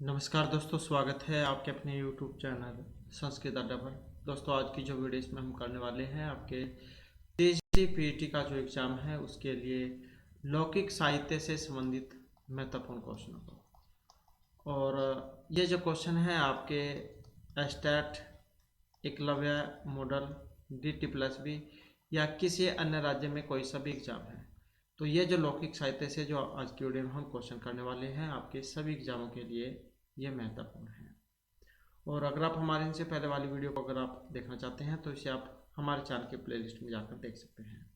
नमस्कार दोस्तों, स्वागत है आपके अपने YouTube चैनल संस्कृत अड्डा पर। दोस्तों, आज की जो वीडियो इसमें हम करने वाले हैं आपके पीटी का जो एग्ज़ाम है उसके लिए लौकिक साहित्य से संबंधित महत्वपूर्ण क्वेश्चनों को। और ये जो क्वेश्चन है आपके एस्टेट, एकलव्य मॉडल, DT+B या किसी अन्य राज्य में कोई सा भी एग्ज़ाम है, तो ये जो लौकिक साहित्य से जो आज की वीडियो में हम क्वेश्चन करने वाले हैं आपके सभी एग्जामों के लिए ये महत्वपूर्ण है। और अगर आप हमारे इनसे पहले वाली वीडियो को अगर आप देखना चाहते हैं तो इसे आप हमारे चैनल के प्लेलिस्ट में जाकर देख सकते हैं।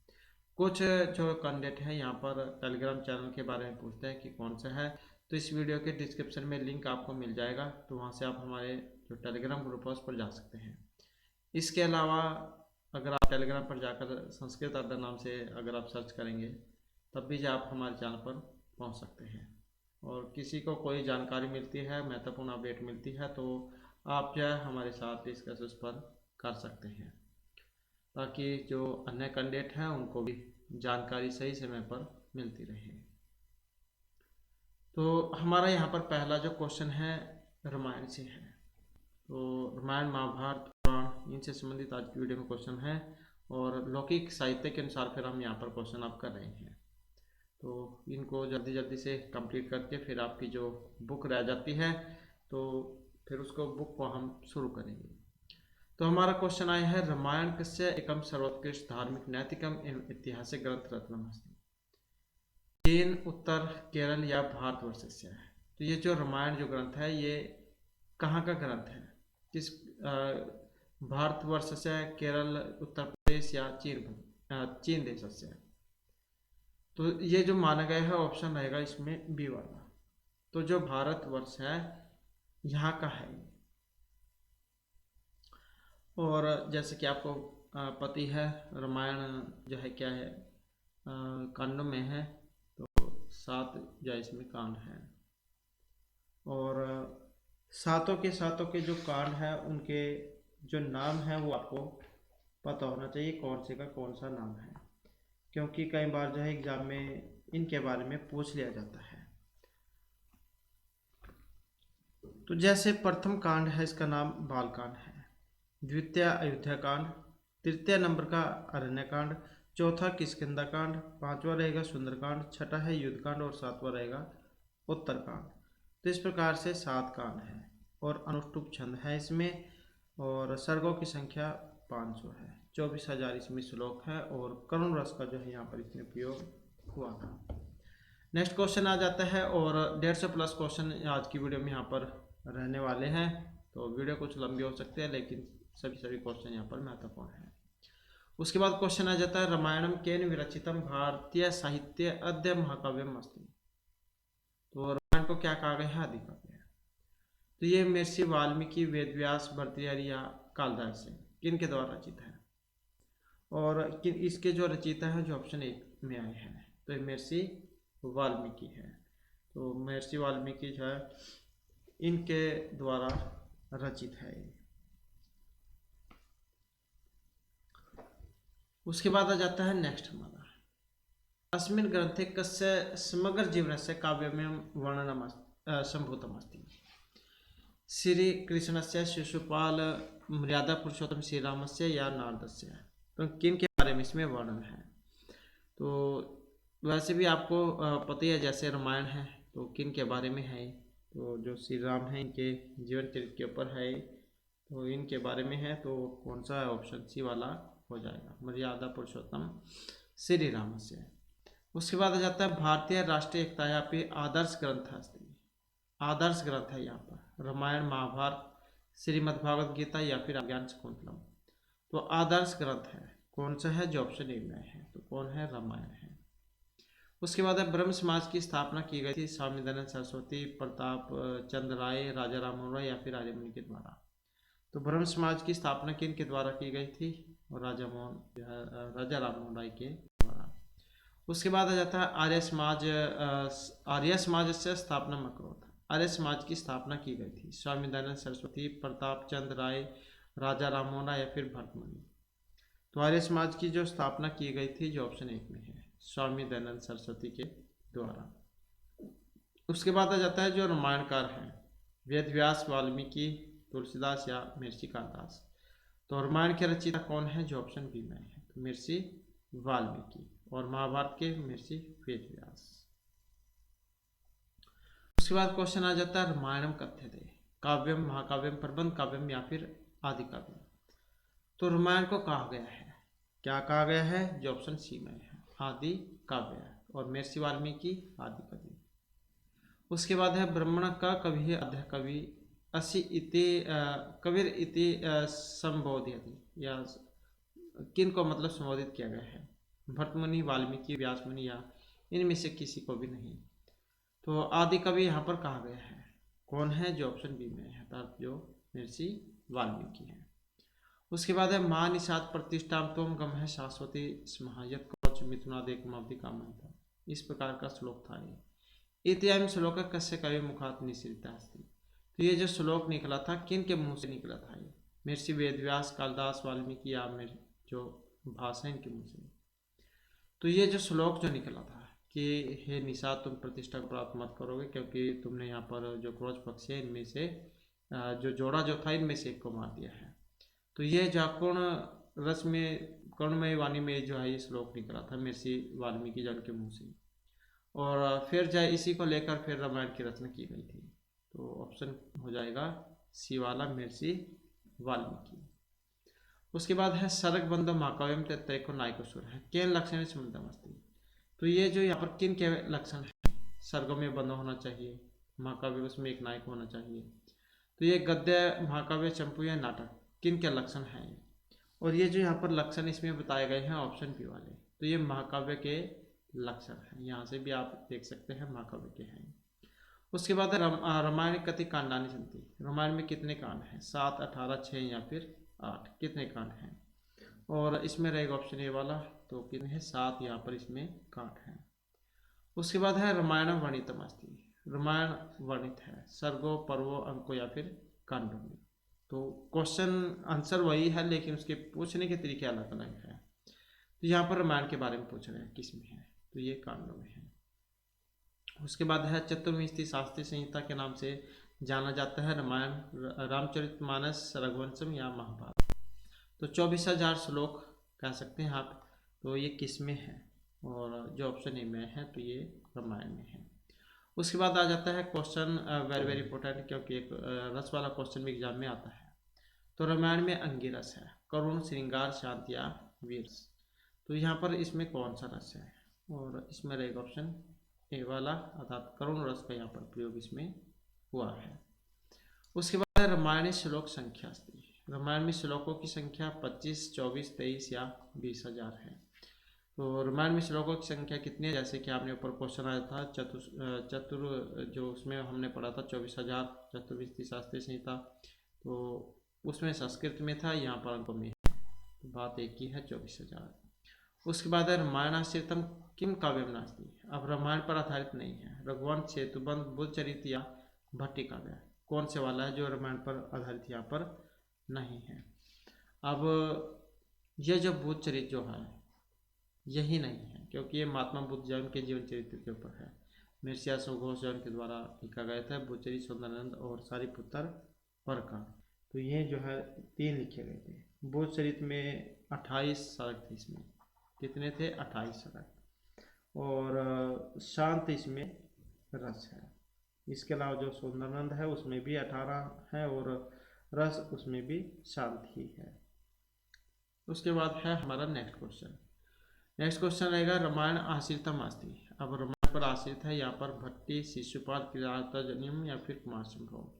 कुछ जो कैंडिडेट हैं यहाँ पर टेलीग्राम चैनल के बारे में पूछते हैं कि कौन सा है, तो इस वीडियो के डिस्क्रिप्शन में लिंक आपको मिल जाएगा, तो वहाँ से आप हमारे जो टेलीग्राम ग्रुप है उस पर जा सकते हैं। इसके अलावा अगर आप टेलीग्राम पर जाकर संस्कृत अड्डा नाम से अगर आप सर्च करेंगे तब भी आप हमारे चैनल पर पहुँच सकते हैं। और किसी को कोई जानकारी मिलती है, महत्वपूर्ण अपडेट मिलती है, तो आप जो है हमारे साथ डिस्कस उस पर कर सकते हैं, ताकि जो अन्य कैंडिडेट हैं उनको भी जानकारी सही समय पर मिलती रहे। तो हमारा यहाँ पर पहला जो क्वेश्चन है रामायण से है। तो रामायण, महाभारत, पुराण, इनसे संबंधित आज की वीडियो में क्वेश्चन है और लौकिक साहित्य के अनुसार फिर हम यहाँ पर क्वेश्चन आप कर रहे हैं। तो इनको जल्दी जल्दी से कंप्लीट करके फिर आपकी जो बुक रह जाती है तो फिर उसको बुक को हम शुरू करेंगे। तो हमारा क्वेश्चन आया है, रामायण कस्य एकम सर्वोत्कृष्ट धार्मिक नैतिकम एवं ऐतिहासिक ग्रंथ रत्नम अस्ति। चीन, उत्तर, केरल या भारतवर्ष से है। तो ये जो रामायण जो ग्रंथ है ये कहाँ का ग्रंथ है, किस भारतवर्ष से, केरल, उत्तर प्रदेश या चीन देश से है। तो ये जो माना गया है ऑप्शन रहेगा इसमें बी वाला। तो जो भारतवर्ष है यहाँ का है। और जैसे कि आपको पता है रामायण जो है क्या है, कांडों में है, तो 7 जो इसमें कांड है। और सातों के जो कांड है उनके जो नाम है वो आपको पता होना चाहिए कौन से का कौन सा नाम है, क्योंकि कई बार जो है एग्जाम में इनके बारे में पूछ लिया जाता है। तो जैसे प्रथम कांड है इसका नाम बालकांड है, द्वितीय अयोध्या कांड, तृतीय नंबर का अरण्य कांड, चौथा किष्किंधा कांड, पांचवा रहेगा सुंदरकांड, छठा है युद्धकांड और सातवां रहेगा उत्तरकांड। तो इस प्रकार से 7 कांड है और अनुष्टुप छंद है इसमें, और सर्गों की संख्या 500 है, 24,000 इसमें श्लोक है और करुण रस का जो है यहाँ पर इसमें उपयोग हुआ था। नेक्स्ट क्वेश्चन आ जाता है और 150 प्लस क्वेश्चन आज की वीडियो में यहाँ पर रहने वाले हैं। तो वीडियो कुछ लंबी हो सकती है लेकिन सभी क्वेश्चन यहाँ पर महत्वपूर्ण है। उसके बाद क्वेश्चन आ जाता है, रामायणम केन विरचितम भारतीय साहित्य अद्य महाकाव्यम अस्ति। तो रामायण को क्या कहा गया है, आदि काव्य। तो ये महर्षि वाल्मीकि, वेदव्यास, भर्तृहरि या कालिदास से किन के द्वारा रचित है। और इसके जो रचयिता है जो ऑप्शन 1 में आए हैं, तो ये महर्षि वाल्मीकि है। तो महर्षि वाल्मीकि जो है इनके द्वारा रचित है। उसके बाद आ जाता है नेक्स्ट हमारा, अस्मिन् ग्रंथे कस्य समग्र जीवनस्य काव्यमयं वर्णनम सम्भूतमस्ति। श्री कृष्णस्य, शिशुपाल, मर्यादा पुरुषोत्तम श्री रामस्य या नारदस्य। तो किन के बारे में इसमें वर्णन है। तो वैसे भी आपको पता ही है, जैसे रामायण है तो किन के बारे में है, तो जो श्री राम है इनके जीवन चरित्र के ऊपर है, तो इनके बारे में है। तो कौन सा है, ऑप्शन सी वाला हो जाएगा, मर्यादा पुरुषोत्तम श्री राम से। उसके बाद आ जाता है, भारतीय राष्ट्रीय एकता या फिर आदर्श ग्रंथ है। आदर्श ग्रंथ है यहाँ पर रामायण, महाभारत, श्रीमद्भागवत गीता या फिर ज्ञान शकुंतलम। तो आदर्श ग्रंथ है कौन सा है, जो ऑप्शन ए में है, तो कौन है, रामायण है। उसके बाद ब्रह्म समाज की स्थापना की गई थी स्वामी दयानंद सरस्वती, प्रताप चंद्र राय, राजा राममोहन राय या फिर आर्यमुनि के द्वारा। तो ब्रह्म समाज की स्थापना किन के द्वारा की गई थी, और राजा राममोहन राय के द्वारा। उसके बाद आ जाता है आर्य समाज से स्थापना मकरोध। आर्य समाज की स्थापना की गई थी स्वामी दयानंद सरस्वती, प्रताप चंद्र राय, राजा राममोहन राय या फिर भरतमुनि। तो आर्य समाज की जो स्थापना की गई थी जो ऑप्शन 1 में है, स्वामी दयानंद सरस्वती के द्वारा। उसके बाद आ जाता है जो रामायणकार है वेद व्यास, वाल्मीकि, तुलसीदास या महर्षि कालिदास। तो रामायण के रचयिता कौन है, जो ऑप्शन बी में है, तो महर्षि वाल्मीकि। और महाभारत के महर्षि वेद व्यास। उसके बाद क्वेश्चन आ जाता है रामायणम कथ्यते, काव्यम, महाकाव्यम, प्रबंध काव्यम या फिर आदि काव्यम। तो रामायण को कहा गया है, क्या कहा गया है, जो ऑप्शन सी में है, आदि काव्य है। और महर्षि वाल्मीकि आदि कवि। उसके बाद है ब्राह्मण का कवि है अध्य कवि असी इति कबीर इति संबोधित, या किन को मतलब संबोधित किया गया है, भरत मुनि, वाल्मीकि, व्यास मुनि या इनमें से किसी को भी नहीं। तो आदि कवि यहाँ पर कहा गया है, कौन है, जो ऑप्शन बी में है, अर्थात जो महर्षि वाल्मीकि है। उसके बाद है मां निषाद प्रतिष्ठाम त्वं गम है शाश्वती स्मः यत् कवच मिथुनादेकमवधि कामयता। इस प्रकार का श्लोक था ये। इत्यादि श्लोक कस्य कवि मुखात निश्रिता अस्ति। तो ये जो श्लोक निकला था, किन के मुंह से निकला था ये, महर्षि वेदव्यास, कालिदास, वाल्मीकि या जो भाषा इनके मुंह से। तो ये जो श्लोक जो निकला था कि हे निषाद तुम प्रतिष्ठा को प्राप्त मत करोगे, क्योंकि तुमने यहाँ पर जो क्रोध पक्षी है इनमें से जो जोड़ा जो था इनमें से एक को मार दिया है। तो ये जाकुण रस में कर्णमय वाणी में जो है ये श्लोक निकला था महर्षि वाल्मीकि जन के मुंह से। और फिर जो इसी को लेकर फिर रामायण की रचना की गई थी। तो ऑप्शन हो जाएगा सी वाला, महर्षि वाल्मीकि। उसके बाद है सर्ग बंधो महाकाव्यम तत्रैको नायको सुर है केन लक्षण समुद्रमस्ति। तो ये जो यहाँ पर किन के लक्षण है, सर्गों में बंधो होना चाहिए, महाकाव्य उसमें एक नायक होना चाहिए। तो ये गद्य, महाकाव्य, चंपू या नाटक, किन के लक्षण हैं। और ये जो यहाँ पर लक्षण इसमें बताए गए हैं ऑप्शन बी वाले, तो ये महाकाव्य के लक्षण हैं। यहाँ से भी आप देख सकते हैं महाकाव्य के हैं। उसके बाद रामायण कति कांडानि सन्ति। रामायण में कितने कांड हैं, 7, 18, 6 या फिर 8, कितने कांड हैं। और इसमें रहेगा ऑप्शन ए वाला, तो कितने हैं, 7 यहाँ पर इसमें कांड हैं। उसके बाद है रामायण वर्णितम अस्ति। रामायण वर्णित है सर्गो, पर्वो, अंको या फिर कांडों में। तो क्वेश्चन आंसर वही है, लेकिन उसके पूछने के तरीके अलग अलग है। तो यहाँ पर रामायण के बारे में पूछ रहे हैं, किस में है, तो ये कांडों में है। उसके बाद है चतुर्विंशति शास्त्रीय संहिता के नाम से जाना जाता है रामायण, रामचरितमानस, रघुवंशम या महाभारत। तो 24,000 श्लोक कह सकते हैं आप। तो ये किस में है, और जो ऑप्शन ए में है, तो ये रामायण में है। उसके बाद आ जाता है क्वेश्चन वेरी वेरी इंपॉर्टेंट, क्योंकि एक रस वाला क्वेश्चन भी एग्जाम में आता है। तो रामायण में अंगिरस है, करुण, श्रृंगार, शांति या वीर। तो यहाँ पर इसमें कौन सा रस है, और इसमें रहेगा ऑप्शन ए वाला, अर्थात करुण रस का यहाँ पर प्रयोग इसमें हुआ है। उसके बाद रामायण श्लोक संख्या। रामायण में श्लोकों की संख्या 25, 24, 23 या 20,000 है। तो रामायण में श्लोकों की संख्या कितनी है, जैसे कि आपने ऊपर क्वेश्चन आया था चतुर जो उसमें हमने पढ़ा था 24,000 चतुर्विंशति शास्त्रीय संहिता, तो उसमें संस्कृत में था, यहाँ पर अंकों में है। तो बात एक ही है, 24,000। उसके बाद है रामायणाश्रितम किम काव्यम नास्ति। अब रामायण पर आधारित नहीं है, रघुवंश, सेतुबंध, बुद्धचरित या भट्टी काव्य, कौन से वाला है जो रामायण पर आधारित यहाँ पर नहीं है। अब यह जो बुद्धचरित जो है यही नहीं है, क्योंकि ये महात्मा बुद्ध जैन के जीवन चरित्र के ऊपर है। महर्षि सुघोष जैन के द्वारा लिखा गया था, बुद्धचरित, सौंदर्यानंद और सारिपुत्र पर का। तो ये जो है 3 लिखे गए थे। बुद्धचरित में 28 सर्ग थे, इसमें कितने थे, 28 सर्ग। और शांत इसमें रस है। इसके अलावा जो सौंदर्यानंद है उसमें भी 18 है, और रस उसमें भी शांत ही है। उसके बाद है हमारा नेक्स्ट क्वेश्चन। नेक्स्ट क्वेश्चन रहेगा रामायण आश्रितम अस्ति। अब रामायण पर आश्रित है यहाँ पर भट्टी, शिशुपाल, किरातार्जुनीय या फिर कुमार संभव।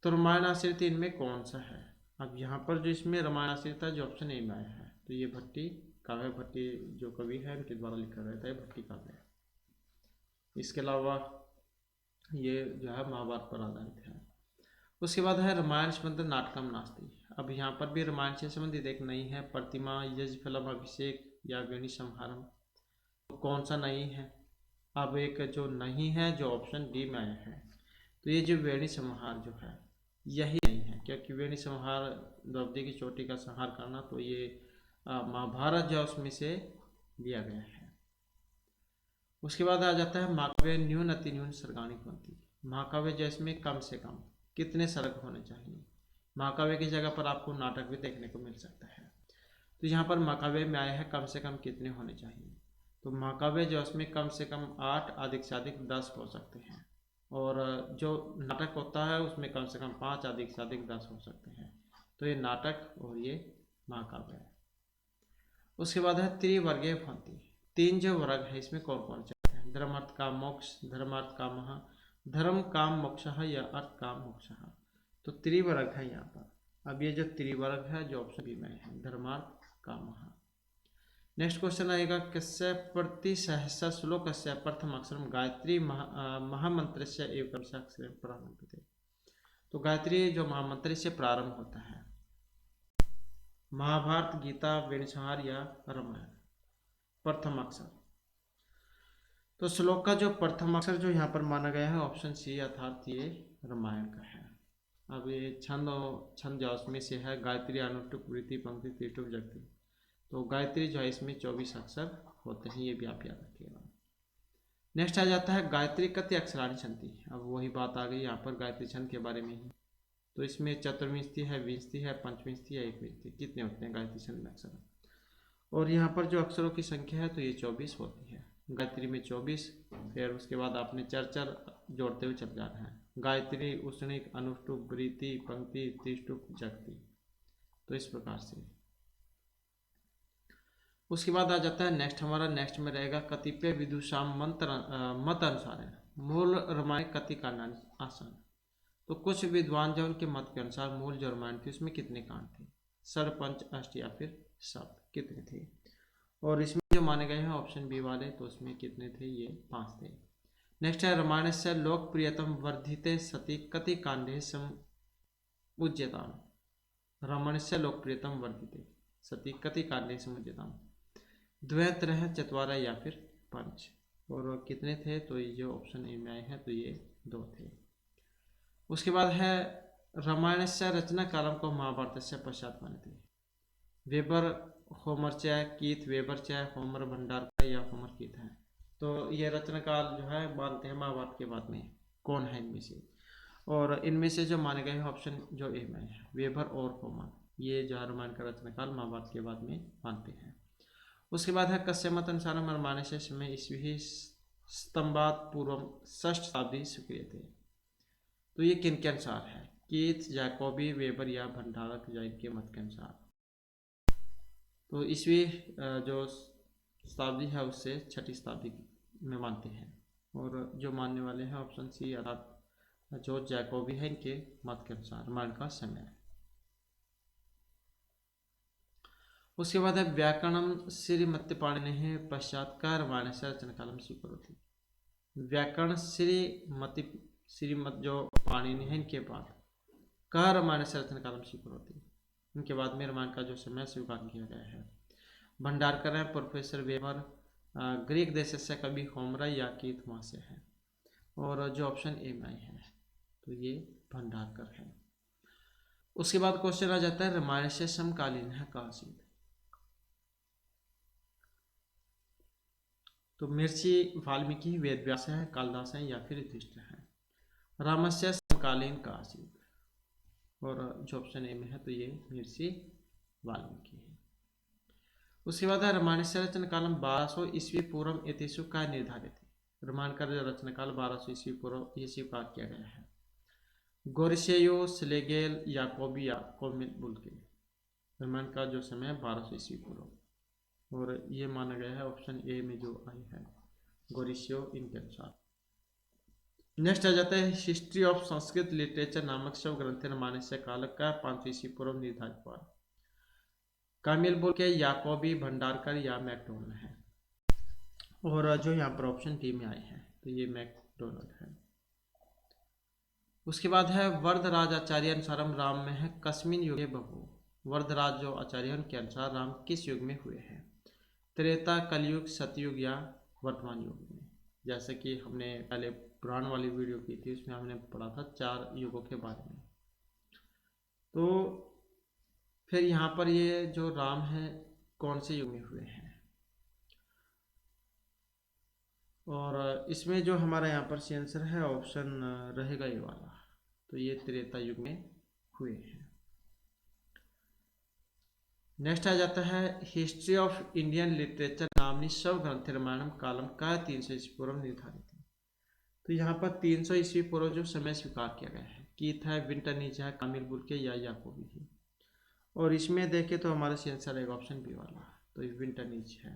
तो रामायण आश्रित इनमें कौन सा है। अब यहाँ पर जो इसमें रामायण आश्रित है, जो ऑप्शन ए में आया है, तो ये भट्टी काव्य, भट्टी जो कवि है उनके द्वारा लिखा रहता है, भट्टी काव्य। इसके अलावा ये जो है महाभारत पर आधारित है। उसके बाद है रामायण संबंध नाटकम नास्ति। अब यहाँ पर भी रामायण से संबंधित एक नहीं है, प्रतिमा, यज फिल्म, अभिषेक या वेणी संहारम। तो कौन सा नहीं है। अब एक जो नहीं है, जो ऑप्शन डी में आया है, तो ये जो वेणी संहार जो है यही नहीं है, क्योंकि वेणी संहार द्रौपदी की चोटी का संहार करना, तो ये महाभारत जो उसमें से लिया गया है। उसके बाद आ जाता है महाकाव्य न्यून अति न्यून सर्गाणी भवन्ति। महाकाव्य जिसमें कम से कम कितने सर्ग होने चाहिए। महाकाव्य की जगह पर आपको नाटक भी देखने को मिल सकता है। तो यहाँ पर महाकाव्य में आया है कम से कम कितने होने चाहिए। तो महाकाव्य जो उसमें कम से कम 8, अधिक से अधिक 10 हो सकते हैं। और जो नाटक होता है उसमें कम से कम 5, अधिक से अधिक 10 हो सकते हैं। तो ये नाटक और ये महाकाव्य है। उसके बाद है त्रिवर्गीय भांति। 3 जो वर्ग है इसमें कौन कौन से हैं। धर्म अर्थ काम मोक्ष, धर्मार्थ काम, धर्म काम मोक्ष या अर्थ काम मोक्ष। तो त्रिवर्ग है यहाँ पर। अब ये जो त्रिवर्ग है जो ऑप्शन बी में है, धर्मार्थ काम। नेक्स्ट क्वेश्चन आएगा, कस्य प्रति सहस्र श्लोकस्य प्रथम अक्षरम गायत्री महामंत्र से एक अक्षर प्रारंभ थे। तो गायत्री जो महामंत्र से प्रारंभ होता है। महाभारत, गीता, वेणुसंहार या रामायण। प्रथम अक्षर। तो श्लोक का जो प्रथम अक्षर जो यहाँ पर माना गया है ऑप्शन सी, अर्थात ये रामायण का है। अब ये छंद जो उसमें से है गायत्री, अनुष्टुप, वृत्ति, पंक्ति, त्रिष्टुप, जगति। तो गायत्री जो है इसमें 24 अक्षर होते हैं, ये भी आप याद रखिएगा। नेक्स्ट आ जाता है गायत्री कति अक्षराणि सन्ति। अब वही बात आ गई यहाँ पर गायत्री छंद के बारे में ही। तो इसमें चतुर्विंशति है, विंशति है, पंचविंशति है, एकविंशति। कितने होते हैं गायत्री छंद में अक्षर। और यहाँ पर जो अक्षरों की संख्या है तो ये 24 होती है। गायत्री में 24, फिर उसके बाद आपने चर जोड़ते हुए चल जाना है। गायत्री, उष्णिक, अनुष्टुप, वृत्ति, पंक्ति, त्रिष्टुप, जगति। तो इस प्रकार से। उसके बाद आ जाता है नेक्स्ट, हमारा नेक्स्ट में रहेगा कतिपय विदुषाम मत अनुसार है मूल रामायण कति कांडानि आसन। तो कुछ विद्वान जो उनके मत के अनुसार मूल जो रामायण थी उसमें कितने कांड थे। सरपंच, अष्ट या फिर सप्त, कितने थे। और इसमें जो माने गए हैं ऑप्शन बी वाले, तो उसमें कितने थे, ये 5 थे। नेक्स्ट है रामायण से लोकप्रियतम वर्धिते सति कति कांडे समुच्यताम। रामायण से लोकप्रियतम वर्धिते सति कति कांडे समुच्यताम। द्वैत्रय, चतवारा या फिर पंच। और कितने थे, तो ये जो ऑप्शन ए में आए हैं तो ये 2 थे। उसके बाद है रामायण से रचना कालम को महाभारत से पश्चात माने थे। वेबर, होमर चाहे कीथ, वेबर चाहे होमर भंडारकर या होमर कीथ है। तो ये रचना काल जो है मानते हैं महाभारत के बाद में। कौन है इनमें से। और इनमें से जो माने गए हैं ऑप्शन जो ए में है, वेबर और होमर, ये जो रामायण का रचना काल महाभारत के बाद में मानते हैं। उसके बाद है कस्य मत अनुसार रामायण से समय ईस्वी स्तंभात पूर्व 6th शताब्दी स्वीकृत थे। तो ये किन के अनुसार है, कीथ, जैकोबी, वेबर या भंडारक के मत के अनुसार। तो ईस्वी जो शताब्दी है उससे 6ठी शताब्दी में मानते हैं। और जो मानने वाले हैं ऑप्शन सी, अर्थात जो जैकोबी है इनके मत के अनुसार रामायण का समय। उसके बाद है व्याकरणम श्रीमतिपाणिनि पश्चात का रामायण से रचना कालम स्वीकरोति। व्याकरण श्रीमत जो पाणिनि है इनके बाद का रामायण से रचना कालम स्वीकरोति। इनके बाद में रामायण का जो समय स्वीकार किया गया है। भंडारकर है, प्रोफेसर वेबर, ग्रीक देश से कवि होमर या कीथ वहाँ से है। और जो ऑप्शन ए में है तो ये भंडारकर है। उसके बाद क्वेश्चन आ जाता है रामायण से समकालीन है काशीद। तो महर्षि वाल्मीकि, वेदव्यास है, कालिदास है या फिर युधिष्ठिर है। रामस्य समकालीन काशीद। और जो ऑप्शन ए में है तो ये महर्षि वाल्मीकि है। उसके बाद है रामायण से रचना कालम 1200 ईस्वी पूर्व इतिशु का निर्धारित है। रामायण का रचना काल 1200 ईस्वी पूर्व ये स्वीकार किया गया है। गोरिसेयो, स्लेगेल, याकोबी या कोमिलबुल्के। रामायण का जो समय है 1200 ईस्वी पूर्व। और ये माना गया है ऑप्शन ए में जो आई है गोरिसियो इनके अनुसार। नेक्स्ट आ जाता है हिस्ट्री ऑफ संस्कृत लिटरेचर नामक सब ग्रंथ रामायण से काल का 500 ईस्वी पूर्व निर्धारित हुआ। कामिल बोल के, याकोबी, भंडारकर या मैकडोनल है। और जो यहाँ पर ऑप्शन डी में आए हैं तो ये मैकडोनल है। उसके बाद है वरदराज आचार्य अनुसार राम में है कस्मिन युगे बहु। वरदराज जो आचार्य उनके अनुसार राम किस युग में हुए हैं। त्रेता, कलयुग, सतयुग या वर्तमान युग में। जैसे कि हमने पहले पुराण वाली वीडियो की थी उसमें हमने पढ़ा था 4 युगों के बारे में। तो फिर यहाँ पर ये जो राम है कौन से युग में हुए हैं। और इसमें जो हमारा यहाँ पर आंसर है ऑप्शन रहेगा ये वाला। तो ये त्रेता युग में हुए हैं। नेक्स्ट आ जाता है हिस्ट्री ऑफ इंडियन लिटरेचर नामनी सब ग्रंथ रामायणम कालम का 300 ईस्वी पूर्व निर्धारित है। तो यहाँ पर 300 ईस्वी पूर्व जो समय स्वीकार किया गया है, कीथ है, विंटरनिच है, कामिल बुर्के या याकूबी है। और इसमें देखें तो हमारा सी आंसर एक ऑप्शन बी वाला, तो ये विंटरनिच है।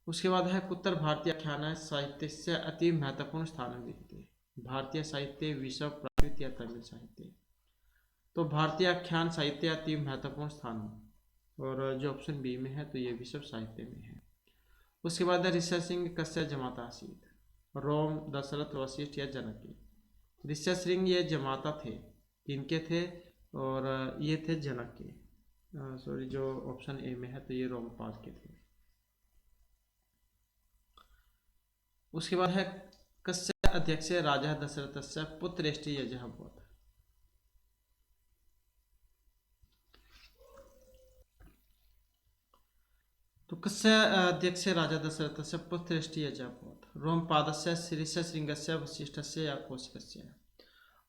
उसके बाद है उत्तर भारतीय आख्यान साहित्य से अति महत्वपूर्ण स्थान विद्यते। भारतीय साहित्य, विश्व प्राकृत या तमिल साहित्य। तो भारतीय आख्यान साहित्य अति महत्वपूर्ण स्थान, और जो ऑप्शन बी में है तो ये विश्व साहित्य में है। उसके बाद है ऋषि सिंह कस्य जमाता आसीत, रोम, दशरथ, वशिष्ठ या जनक। ऋषि सिंह ये जमाता थे, किनके थे, और ये थे जनक के। सॉरी, जो ऑप्शन ए में है तो ये रोमपाद के थे। उसके बाद है कस्य अध्यक्ष राजा दशरथस्य पुत्रेष्टि यजः अभवत्। तो कस्य अध्यक्ष राजा दशरथस्य पुत्रेष्टि यजः अभवत्, रोमपादस्य, ऋष्यशृंगस्य, वशिष्ठस्य या कौशिकस्य।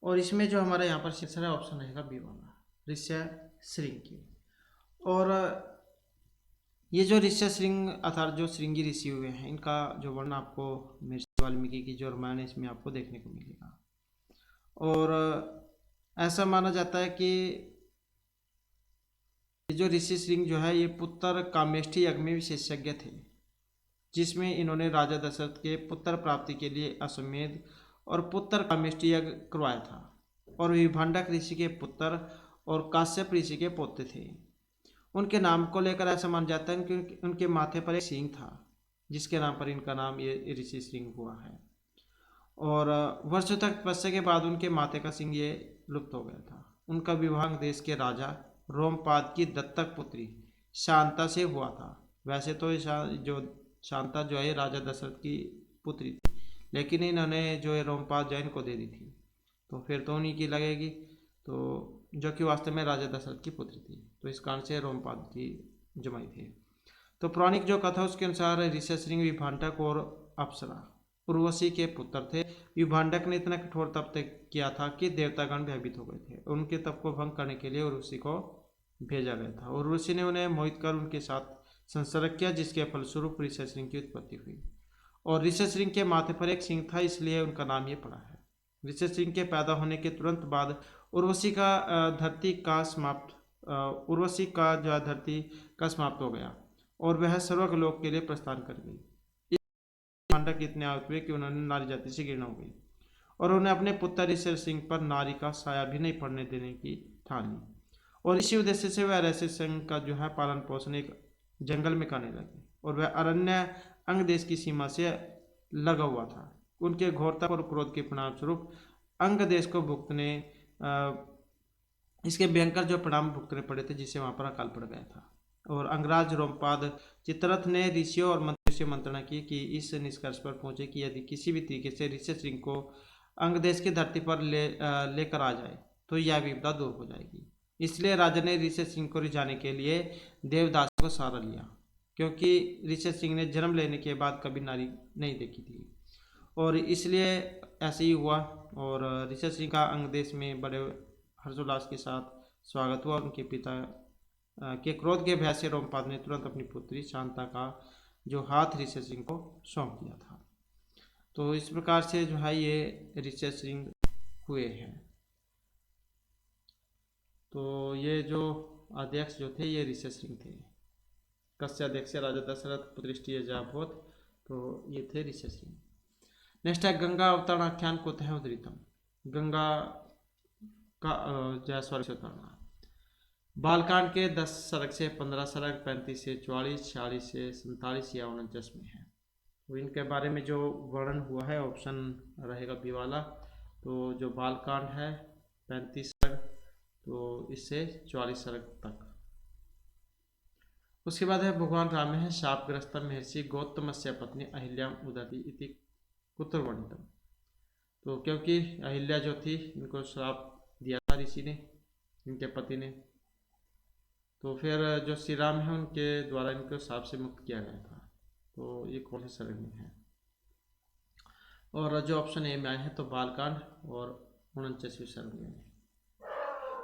और इसमें जो हमारा यहाँ पर शीर्षक है ऑप्शन रहेगा बी वाला, ऋष्यशृंग की। और ये जो ऋष्यशृंग अर्थात जो श्रृंगी ऋषि हुए हैं, इनका जो वर्णन आपको महर्षि वाल्मीकि की जो रामायण है इसमें आपको देखने को मिलेगा। और ऐसा माना जाता है कि जो ऋषि श्रृंग जो है ये पुत्र कामेष्ठी यज्ञ में विशेषज्ञ थे, जिसमें इन्होंने राजा दशरथ के पुत्र प्राप्ति के लिए अश्वमेध और पुत्र कामेष्ठी यज्ञ करवाया था। और विभांडक ऋषि के पुत्र और काश्यप ऋषि के पोते थे। उनके नाम को लेकर ऐसा माना जाता है कि उनके माथे पर एक सिंह था, जिसके नाम पर इनका नाम ये ऋषि सिंह हुआ है। और वर्षों तक तपस्या के बाद उनके माथे का सिंह ये लुप्त हो गया था। उनका विवाह देश के राजा रोमपाद की दत्तक पुत्री शांता से हुआ था। वैसे तो जो शांता जो है राजा दशरथ की पुत्री थी, लेकिन इन्होंने जो है रोमपाद जो इनको दे दी थी, तो फिर तो उन्हीं की लगेगी, तो जो कि वास्तव में राजा दशरथ की पुत्री थी, तो इस कारण से रोमपाद की जमाई थी। तो पौराणिक जो कथा उसके अनुसार ऋष्यशृंग विभांडक और अप्सरा उर्वशी के पुत्र थे। विभांडक ने इतना कठोर तप किया था कि देवतागण भयभीत हो गए थे। उनके तप को भंग करने के लिए उर्वशी को भेजा गया था। उर्वशी ने उन्हें मोहित कर उनके साथ संसर्ग किया, जिसके फलस्वरूप ऋष्यशृंग की उत्पत्ति हुई। और ऋष्यशृंग के माथे पर एक सिंह था, इसलिए उनका नाम ये पड़ा है। ऋष्यशृंग के पैदा होने के तुरंत बाद उर्वशी का धरती का धरती का समाप्त हो गया और वह स्वर्गलोक के लिए प्रस्थान कर गई। पांडक इतने आहत हुए कि उन्होंने नारी जाति से घृणा हो गई और उन्हें अपने पुत्र ऋष्यशृंग पर नारी का साया भी नहीं पड़ने देने की ठान ली। और इसी उद्देश्य से वह ऋष्यशृंग का जो है पालन पोषण एक जंगल में करने लगे, और वह अरण्य अंग देश की सीमा से लगा हुआ था। उनके घोरता और क्रोध के परिणाम स्वरूप अंग देश को भुगतने इसके भयंकर जो परिणाम भुगतने पड़े थे, जिससे वहां पर अकाल पड़ गया था। और अंगराज रोमपाद चित्ररथ ने ऋषियों और मंत्रियों से मंत्रणा की कि इस निष्कर्ष पर पहुंचे कि यदि किसी भी तरीके से ऋष्यशृंग को अंगदेश की धरती पर लेकर आ जाए तो यह विपदा दूर हो जाएगी। इसलिए राजा ने ऋष्यशृंग को रिझाने के लिए देवदास को सहारा लिया, क्योंकि ऋष्यशृंग ने जन्म लेने के बाद कभी नारी नहीं देखी थी, और इसलिए ऐसे ही हुआ। और ऋष्यशृंग का अंगदेश में बड़े हर्षोल्लास के साथ स्वागत हुआ। उनके पिता के क्रोध के भय से रोमपाद ने तुरंत अपनी पुत्री शांता का जो हाथ ऋष्यशृंग को सौंप दिया था। तो इस प्रकार से जो है ये ऋष्यशृंग हुए हैं। तो ये जो अध्यक्ष जो थे ये ऋष्यशृंग थे। कस्य अध्यक्ष राजा दशरथ पुत्रेष्टि यजः अभवत्, तो ये थे ऋष्यशृंग। नेक्स्ट है गंगा अवतरण आख्यान कुतः उद्धृतम्। गंगा का जय स्वर्ग से उतरना। बालकांड के 10 सर्ग से 15 सर्ग, 35 से 44, 46 से 47 या 49 में है। तो इनके बारे में जो वर्णन हुआ है ऑप्शन रहेगा बी वाला। तो जो बालकांड है 35 सर्ग, तो इससे 44 सर्ग तक। उसके बाद है भगवान राम है शापग्रस्त महर्षि गौतमस्य पत्नी अहिल्या उदति इति कुत्र वर्णितम्। तो क्योंकि अहिल्या जो थी इनको श्राप दिया था ऋषि ने, इनके पति ने, तो फिर जो श्री राम है उनके द्वारा इनको शाप से मुक्त किया गया था। तो ये कौन से सर्ग में है? और जो ऑप्शन ए में आए हैं तो बालकांड और 49वीं सर्ग में।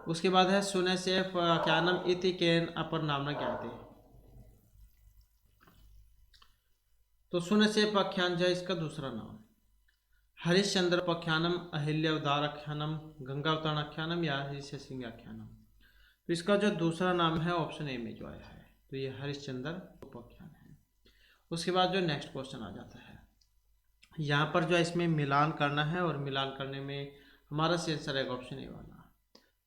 उसके बाद है सुने से पख्यानम इति केन अपर नामना ज्ञाते। तो सुने से पख्यान जो इसका दूसरा नाम हरिश्चंद्र पख्यानम, अहिल्यावताराख्यानम, गंगावतरणाख्यानम या हरिश्य सिंहाख्यानम। तो इसका जो दूसरा नाम है ऑप्शन ए में जो आया है तो ये हरिश्चंद्र उपाख्यान है। उसके बाद जो नेक्स्ट क्वेश्चन आ जाता है, यहाँ पर जो इसमें मिलान करना है और मिलान करने में हमारा सही आंसर है ऑप्शन ए वाला।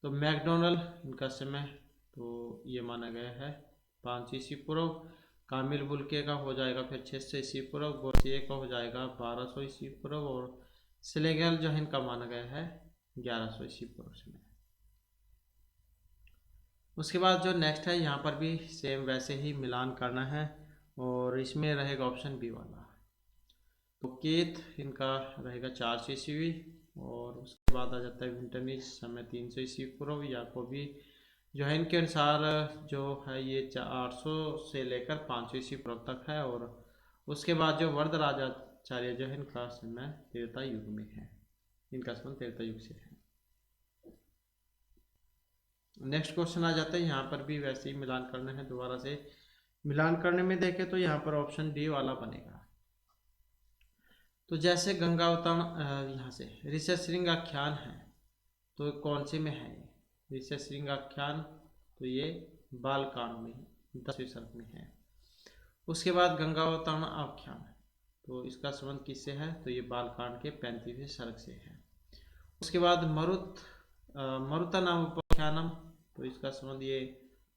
तो मैकडोनल्ड इनका समय तो ये माना गया है 5 ईस्वी पूर्व, कामिल बुल्के का हो जाएगा फिर 600 ईस्वी पूर्व, गोरसिए का हो जाएगा 1200 ईस्वी पूर्व और स्लेगल जो है इनका माना गया है 1100 ईस्वी पूर्व समय। उसके बाद जो नेक्स्ट है यहाँ पर भी सेम वैसे ही मिलान करना है और इसमें रहेगा ऑप्शन बी वाला। तो केत इनका रहेगा 400 ईस्वी और उसके बाद आ जाता है विंटरनिज समय 300 ईस्वी पूर्व। याकोबी जो है इनके अनुसार जो है ये 800 से लेकर 500 ईस्वी पूर्व तक है और उसके बाद जो वरदराजाचार्य जो है इनका समय त्रेता युग में है, इनका संबंध त्रेता युग से है। नेक्स्ट क्वेश्चन आ जाता है, यहाँ पर भी वैसे ही मिलान करना है। दोबारा से मिलान करने में देखें तो यहाँ पर ऑप्शन डी वाला बनेगा। तो जैसे गंगावतरण यहाँ से ऋष्यशृंग आख्यान है तो कौन से में है ये ऋष्यशृंग आख्यान, तो ये बालकांड में 10वें सर्ग में है। उसके बाद गंगावतरण आख्यान तो इसका संबंध किससे है, तो ये बालकांड के 35वें सर्ग से है। उसके बाद मरुता नाम उपाख्यानम तो इसका संबंध ये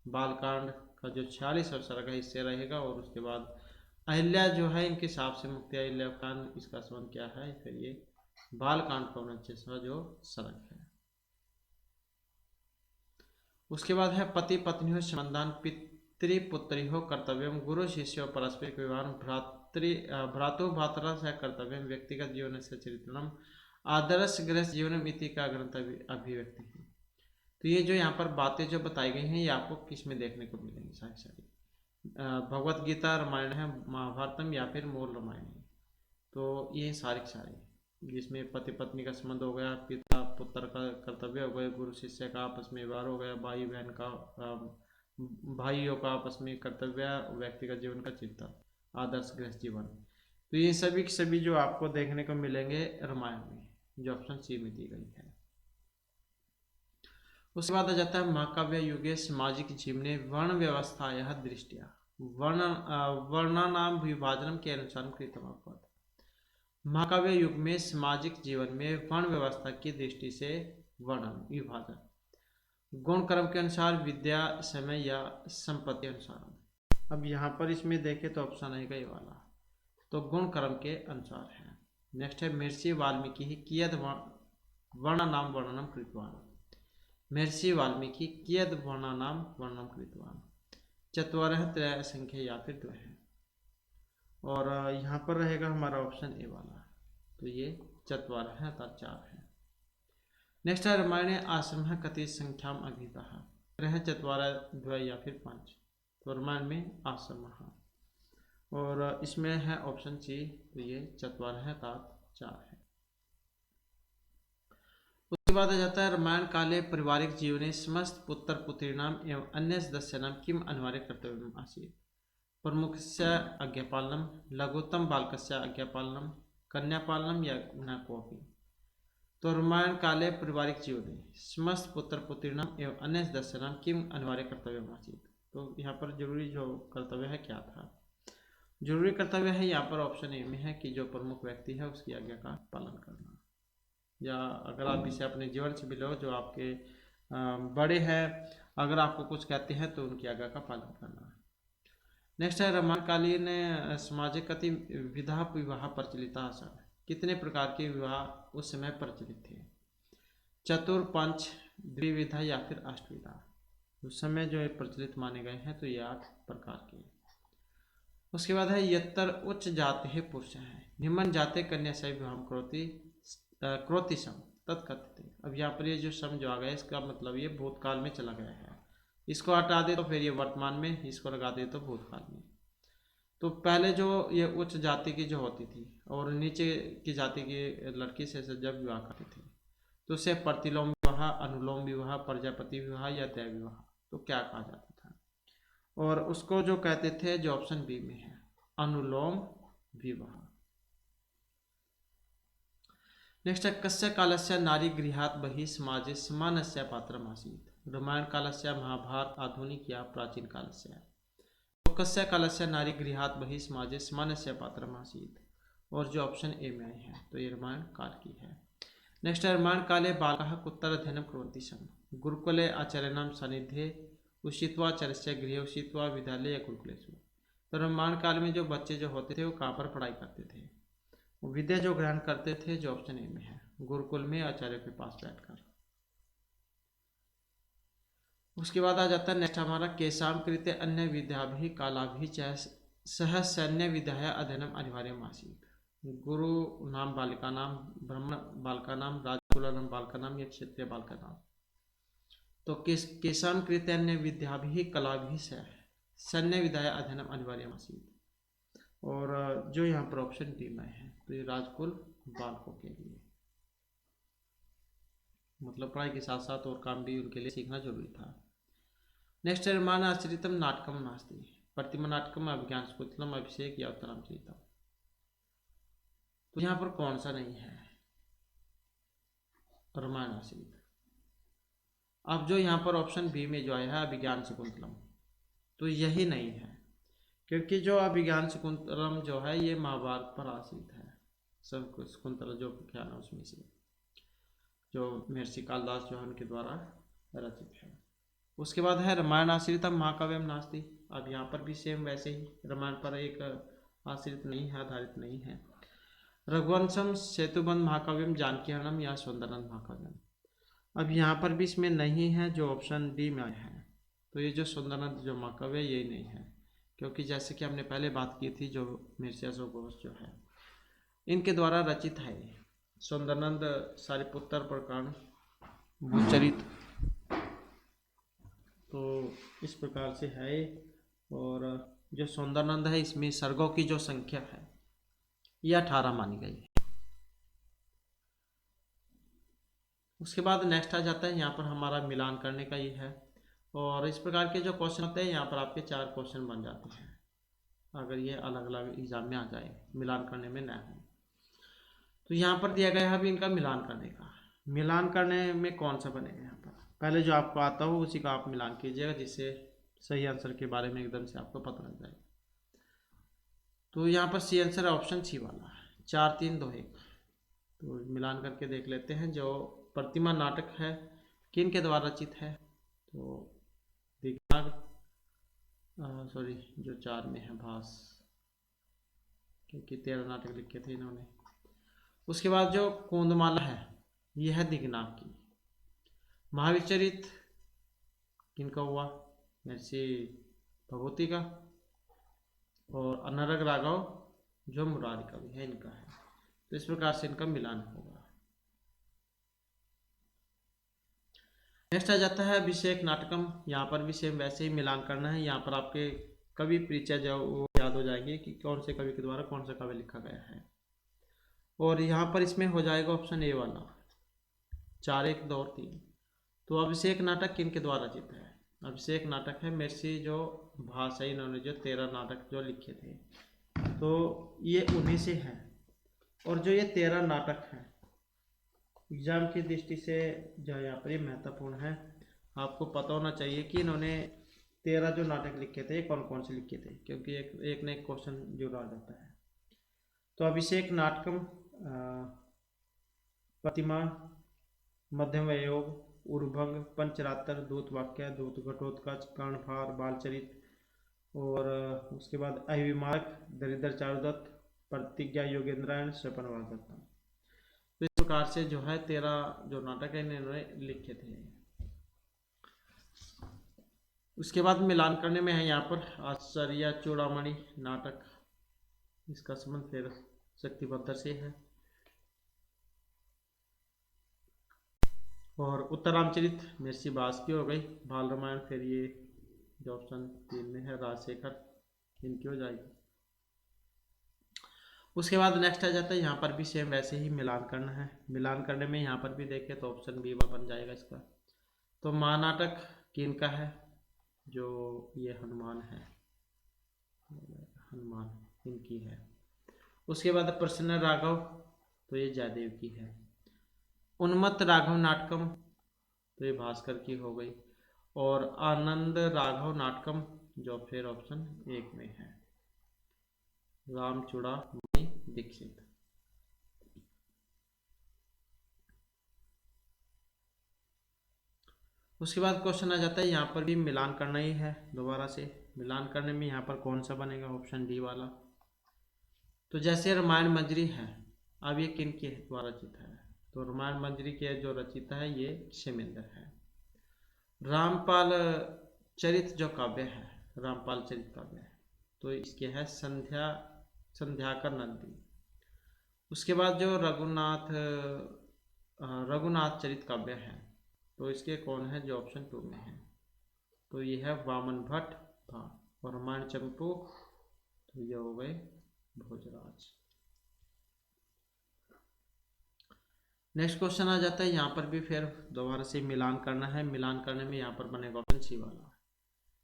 बालकांड का जो 46वां सर्ग है इससे रहेगा। और उसके बाद अहिल्या जो है इनके हिसाब से मुक्ति अहिल्याकांड, इसका संबंध क्या है, फिर ये बालकांड का 49वां जो सर्ग है। उसके बाद है पति पत्नी संबंधान पितृपुत्री हो कर्तव्य, गुरु शिष्य पारस्परिक विवाह, भ्रातु भातरा से कर्तव्य, व्यक्तिगत जीवन से चरित्रम, आदर्श गृह जीवन इति का ग्रंथ अभिव्यक्ति है। तो ये जो यहाँ पर बातें जो बताई गई हैं ये आपको किस में देखने को मिलेंगी, सारी भगवत गीता, रामायण है, महाभारतम या फिर मूल रामायण है। तो ये सारी जिसमें पति पत्नी का संबंध हो गया, पिता पुत्र का कर्तव्य हो गया, गुरु शिष्य का आपस में व्यवहार हो गया, भाई बहन का भाइयों का आपस में कर्तव्य, व्यक्तिगत जीवन का चिंतन, आदर्श गृहस्थ जीवन। तो ये सभी जो आपको देखने को मिलेंगे रामायण में, जो ऑप्शन सी में दी गई है। उसके बाद आ जाता है महाकाव्य युगे सामाजिक जीवने वर्ण व्यवस्था यह दृष्टिया वर्णानाम विभाजन के अनुसार कृतम। महाकाव्य युग में सामाजिक जीवन में वर्ण व्यवस्था की दृष्टि से वर्णन विभाजन गुण कर्म के अनुसार, विद्या समय या संपत्ति अनुसार। अब यहाँ पर इसमें देखें तो ऑप्शन आएगा ये वाला, तो गुण कर्म के अनुसार है। नेक्स्ट है महर्षि वाल्मीकि कियद वर्णानाम वर्णनम कृतवान, महर्षि वाल्मीकि कियद वर्णानाम वर्णनम कृतवान, चत्वारः त्रय संख्या या फिर द्वय। और यहाँ पर रहेगा हमारा ऑप्शन ए वाला, तो ये चत्वारः है अर्थात 4 है। नेक्स्ट है रामायण आश्रम कति संख्याम अभितः, है चत्वारः द्वय या फिर 5। तो रामायण में आश्रम और इसमें है ऑप्शन सी, तो ये चत्वारः है अर्थात 4 है। उसके बाद आ जाता है रामायण काले पारिवारिक जीवने समस्त पुत्र पुत्रीणाम एवं अन्य सदस्यानाम किम अनिवार्य कर्तव्यम आसीत्, प्रमुखस्य आज्ञापालनम, लघुत्तम बालकस्य आज्ञापालनम, कन्यापालनम या न कोपि। तो रामायण काले पारिवारिक जीवने समस्त पुत्र पुत्रीणाम एवं अन्य सदस्यानाम किम अनिवार्य कर्तव्यम आसीत्। तो यहाँ पर जरूरी जो कर्तव्य है क्या था, जरूरी कर्तव्य है यहाँ पर ऑप्शन ए में है कि जो प्रमुख व्यक्ति है उसकी आज्ञा का पालन करना, या अगर आप इसे अपने जीवन से भी लो, जो आपके बड़े हैं अगर आपको कुछ कहते हैं तो उनकी आज्ञा का पालन करना। नेक्स्ट है रामायणकालीन सामाजिक कति विधा विवाह प्रचलित आसन, कितने प्रकार के विवाह उस समय प्रचलित थे, चतुर, पंच, द्विविधा या फिर अष्टविधा। उस समय जो प्रचलित माने गए हैं तो ये 8 प्रकार के। उसके बाद है यत्तर उच्च जाति है पुरुष है, निम्न जाते कन्या से विवाह क्रोति सम तत्कथित। अब यहाँ पर ये जो सम जो आ गया इसका मतलब ये भूतकाल में चला गया है, इसको हटा दे तो फिर ये वर्तमान में, इसको लगा दे तो भूतकाल में। तो पहले जो ये उच्च जाति की जो होती थी और नीचे की जाति की लड़की से जब विवाह करते थे तो उसे प्रतिलोम विवाह, अनुलोम विवाह, प्रजापति विवाह या दैव विवाह तो क्या कहा जाता था? और उसको जो कहते थे, जो ऑप्शन बी में है, अनुलोम विवाह। नेक्स्ट है, कस्य कालस्य नारी गृहात् बहिः समाजे समानस्य पात्रम् आसीत्? रामायण कालस्य, महाभारत, आधुनिक या प्राचीन कालस्य? तो कस्य कालस्य नारी गृहात् बहिः समाजे समानस्य पात्रम् आसीत्, और जो ऑप्शन ए में है तो ये रामायण काल की है। नेक्स्ट है, रामायण काले बालकाः कुत्र अध्ययनं कुर्वन्ति स्म? गुरुकुले, आचार्याणां सान्निध्ये, उषित्वा आचार्यस्य गृहे, उषित्वा विद्यालये या गुरुकुलेषु? तो रामायण काल में जो बच्चे जो होते थे वो कहाँ पर पढ़ाई करते थे? विद्या जो ग्रहण करते थे, जो ऑप्शन ए में है, गुरुकुल में आचार्य के पास बैठकर। उसके बाद आ जाता है नेक्स्ट हमारा, केशाम कृते अन्य विद्या भी काला भी सह सैन्य विद्या अध्ययनम अनिवार्यम आसीत्? गुरु नाम बालिका नाम, ब्राह्मण बालिका नाम, राजकुल नाम बालिका नाम या क्षत्रिय बालिका नाम? तो केशाम कृते अन्य विद्या भी कला भी सैन्य विद्या अध्ययनम अनिवार्यम आसीत्, और जो यहाँ पर ऑप्शन डी में है तो ये राजकुल बालकों के लिए, मतलब पढ़ाई के साथ साथ और काम भी उनके लिए सीखना जरूरी था। नेक्स्ट है, रामायण आश्रितम नाटकम नास्ति? प्रतिमा नाटकम, अभिज्ञान शाकुंतलम, अभिषेक या उत्तरामचरितम? तो यहाँ पर कौन सा नहीं है रामायण आश्रित? अब जो यहाँ पर ऑप्शन बी में जो आया है अभिज्ञान शाकुंतलम, तो यही नहीं है, क्योंकि जो अभिज्ञान शाकुंतलम जो है ये महाभारत पर आश्रित है। सब शकुंतला जो विख्यान है उसमें से, जो महर्षि कालिदास जो है उनके द्वारा रचित है। उसके बाद है, रामायण आश्रितम महाकाव्यम नास्ति? अब यहाँ पर भी सेम वैसे ही, रामायण पर एक आश्रित नहीं है, आधारित नहीं है। रघुवंशम, सेतुबंध महाकाव्यम, जानकीहरणम या सौंदर्यनंद महाकाव्यम? अब यहाँ पर भी इसमें नहीं है, जो ऑप्शन डी में है, तो ये जो सौंदर्यनंद जो महाकाव्य यही नहीं है, क्योंकि जैसे कि हमने पहले बात की थी, जो महर्षि अशोक घोष जो है इनके द्वारा रचित है सौंदर्यनंद, सारिपुत्र, प्रकरण, भूचरित, तो इस प्रकार से है। और जो सौंदर्यनंद है इसमें सर्गों की जो संख्या है यह 18 मानी गई है। उसके बाद नेक्स्ट आ जाता है, यहाँ पर हमारा मिलान करने का ये है, और इस प्रकार के जो क्वेश्चन होते हैं यहाँ पर आपके 4 क्वेश्चन बन जाते हैं अगर ये अलग अलग एग्जाम में आ जाए, मिलान करने में ना हो। तो यहाँ पर दिया गया है अभी इनका मिलान करने का। मिलान करने में कौन सा बनेगा? यहाँ पर पहले जो आपको आता हो उसी का आप मिलान कीजिएगा, जिससे सही आंसर के बारे में एकदम से आपको पता लग जाए। तो यहाँ पर सी आंसर ऑप्शन सी वाला है, 4 3 2 1। तो मिलान करके देख लेते हैं। जो प्रतिमा नाटक है किन के द्वारा रचित है? तो दिग्नाग, सॉरी जो 4 में है भास, क्योंकि 13 नाटक लिखे थे इन्होंने। उसके बाद जो कोंदमाला है यह है दिग्नाग की। महावीर चरित किनका हुआ? महर्षि भगवती का। और अनरग राघव जो मुरारी का भी है इनका है। तो इस प्रकार से इनका मिलान होगा। नेक्स्ट आ जाता है अभिषेक नाटकम। यहाँ पर भी सेम वैसे ही मिलान करना है। यहाँ पर आपके कवि परिचय जो वो याद हो जाएगी कि कौन से कवि के द्वारा कौन सा काव्य लिखा गया है। और यहाँ पर इसमें हो जाएगा ऑप्शन ए वाला, 4 1 2 3। तो अभिषेक नाटक किन के द्वारा रचित है? अभिषेक नाटक है महर्षि जो भास है, इन्होंने जो 13 नाटक जो लिखे थे, तो ये उन्हीं से है। और जो ये 13 नाटक हैं एग्जाम की दृष्टि से जो यहाँ पर ये महत्वपूर्ण है, आपको पता होना चाहिए कि इन्होंने 13 जो नाटक लिखे थे कौन कौन से लिखे थे, क्योंकि एक न एक क्वेश्चन जरूर आ जाता है। तो अभिषेक नाटकम, प्रतिमा, मध्यम योग, उर्भंग, पंचरात्र, दूत वाक्य, दूत घटोत्कच, कर्णभार, बालचरित, और उसके बाद अभिमार्ग, दरिद्र चारुदत्त, प्रतिज्ञा योगेंद्रायण, स्वपनवास दत्ता। तो इस प्रकार से जो है 13 जो नाटक है इन्होंने लिखे थे। उसके बाद मिलान करने में है यहाँ पर आचार्य चूड़ामणि नाटक, इसका संबंध फिर शक्तिपत्र से है। और उत्तरामचरित महर्षि भास की हो गई। बाल रामायण फिर ये जो ऑप्शन 3 में है राजशेखर, इनकी हो जाएगी। उसके बाद नेक्स्ट आ जाता है, यहाँ पर भी सेम वैसे ही मिलान करना है। मिलान करने में यहाँ पर भी देखें तो ऑप्शन बी बन जाएगा इसका। तो महानाटक किन का है, जो ये हनुमान है, हनुमान इनकी है। उसके बाद प्रसन्न राघव, तो ये जयदेव की है। उन्मत्त राघव नाटकम, तो ये भास्कर की हो गई। और आनंद राघव नाटकम, जो फिर ऑप्शन एक में है, रामचूड़ामणि दीक्षित। उसके बाद क्वेश्चन आ जाता है, यहाँ पर भी मिलान करना ही है दोबारा से। मिलान करने में यहाँ पर कौन सा बनेगा, ऑप्शन डी वाला। तो जैसे रामायण मंजरी है, अब ये किन के द्वारा रचित है, तो रामायण मंजरी के जो रचिता है ये क्षेमेंद्र है। रामपाल चरित जो काव्य है, रामपाल चरित काव्य है, तो इसके है संध्याकर नंदी। उसके बाद जो रघुनाथ चरित काव्य है, तो इसके कौन है, जो ऑप्शन 2 में है, तो ये है वामन भट्ट और रामायण चंपू, तो ये हो गए भोजराज। नेक्स्ट क्वेश्चन आ जाता है, यहाँ पर भी फिर दोबारा से मिलान करना है। मिलान करने में यहाँ पर बनेगा ऑप्शन सी वाला।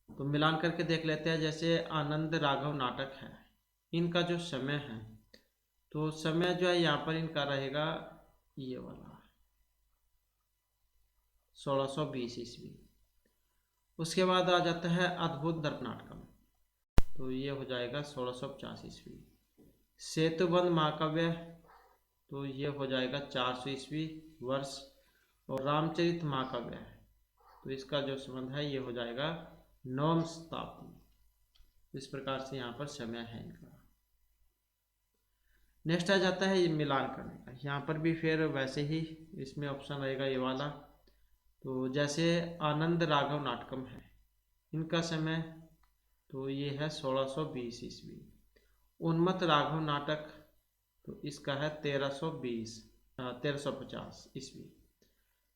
तो मिलान करके देख लेते हैं। जैसे आनंद राघव नाटक है, इनका जो समय है, तो समय जो है यहाँ पर इनका रहेगा ये वाला 1620 ईस्वी। उसके बाद आ जाता है अद्भुत दर्प नाटकम, तो ये हो जाएगा 1650 ईस्वी। सेतुबंध महाकाव्य, तो ये हो जाएगा 400 ईस्वी वर्ष। और रामचरित महाकाव्य है, तो इसका जो संबंध है ये हो जाएगा 9वीं शताब्दी। इस प्रकार से यहाँ पर समय है इनका। नेक्स्ट आ जाता है ये मिलान करने का। यहाँ पर भी फिर वैसे ही इसमें ऑप्शन रहेगा ये वाला। तो जैसे आनंद राघव नाटकम है, इनका समय तो ये है 1620 ईस्वी। उन्मत्त राघव नाटक, तो इसका है 1350 ईस्वी।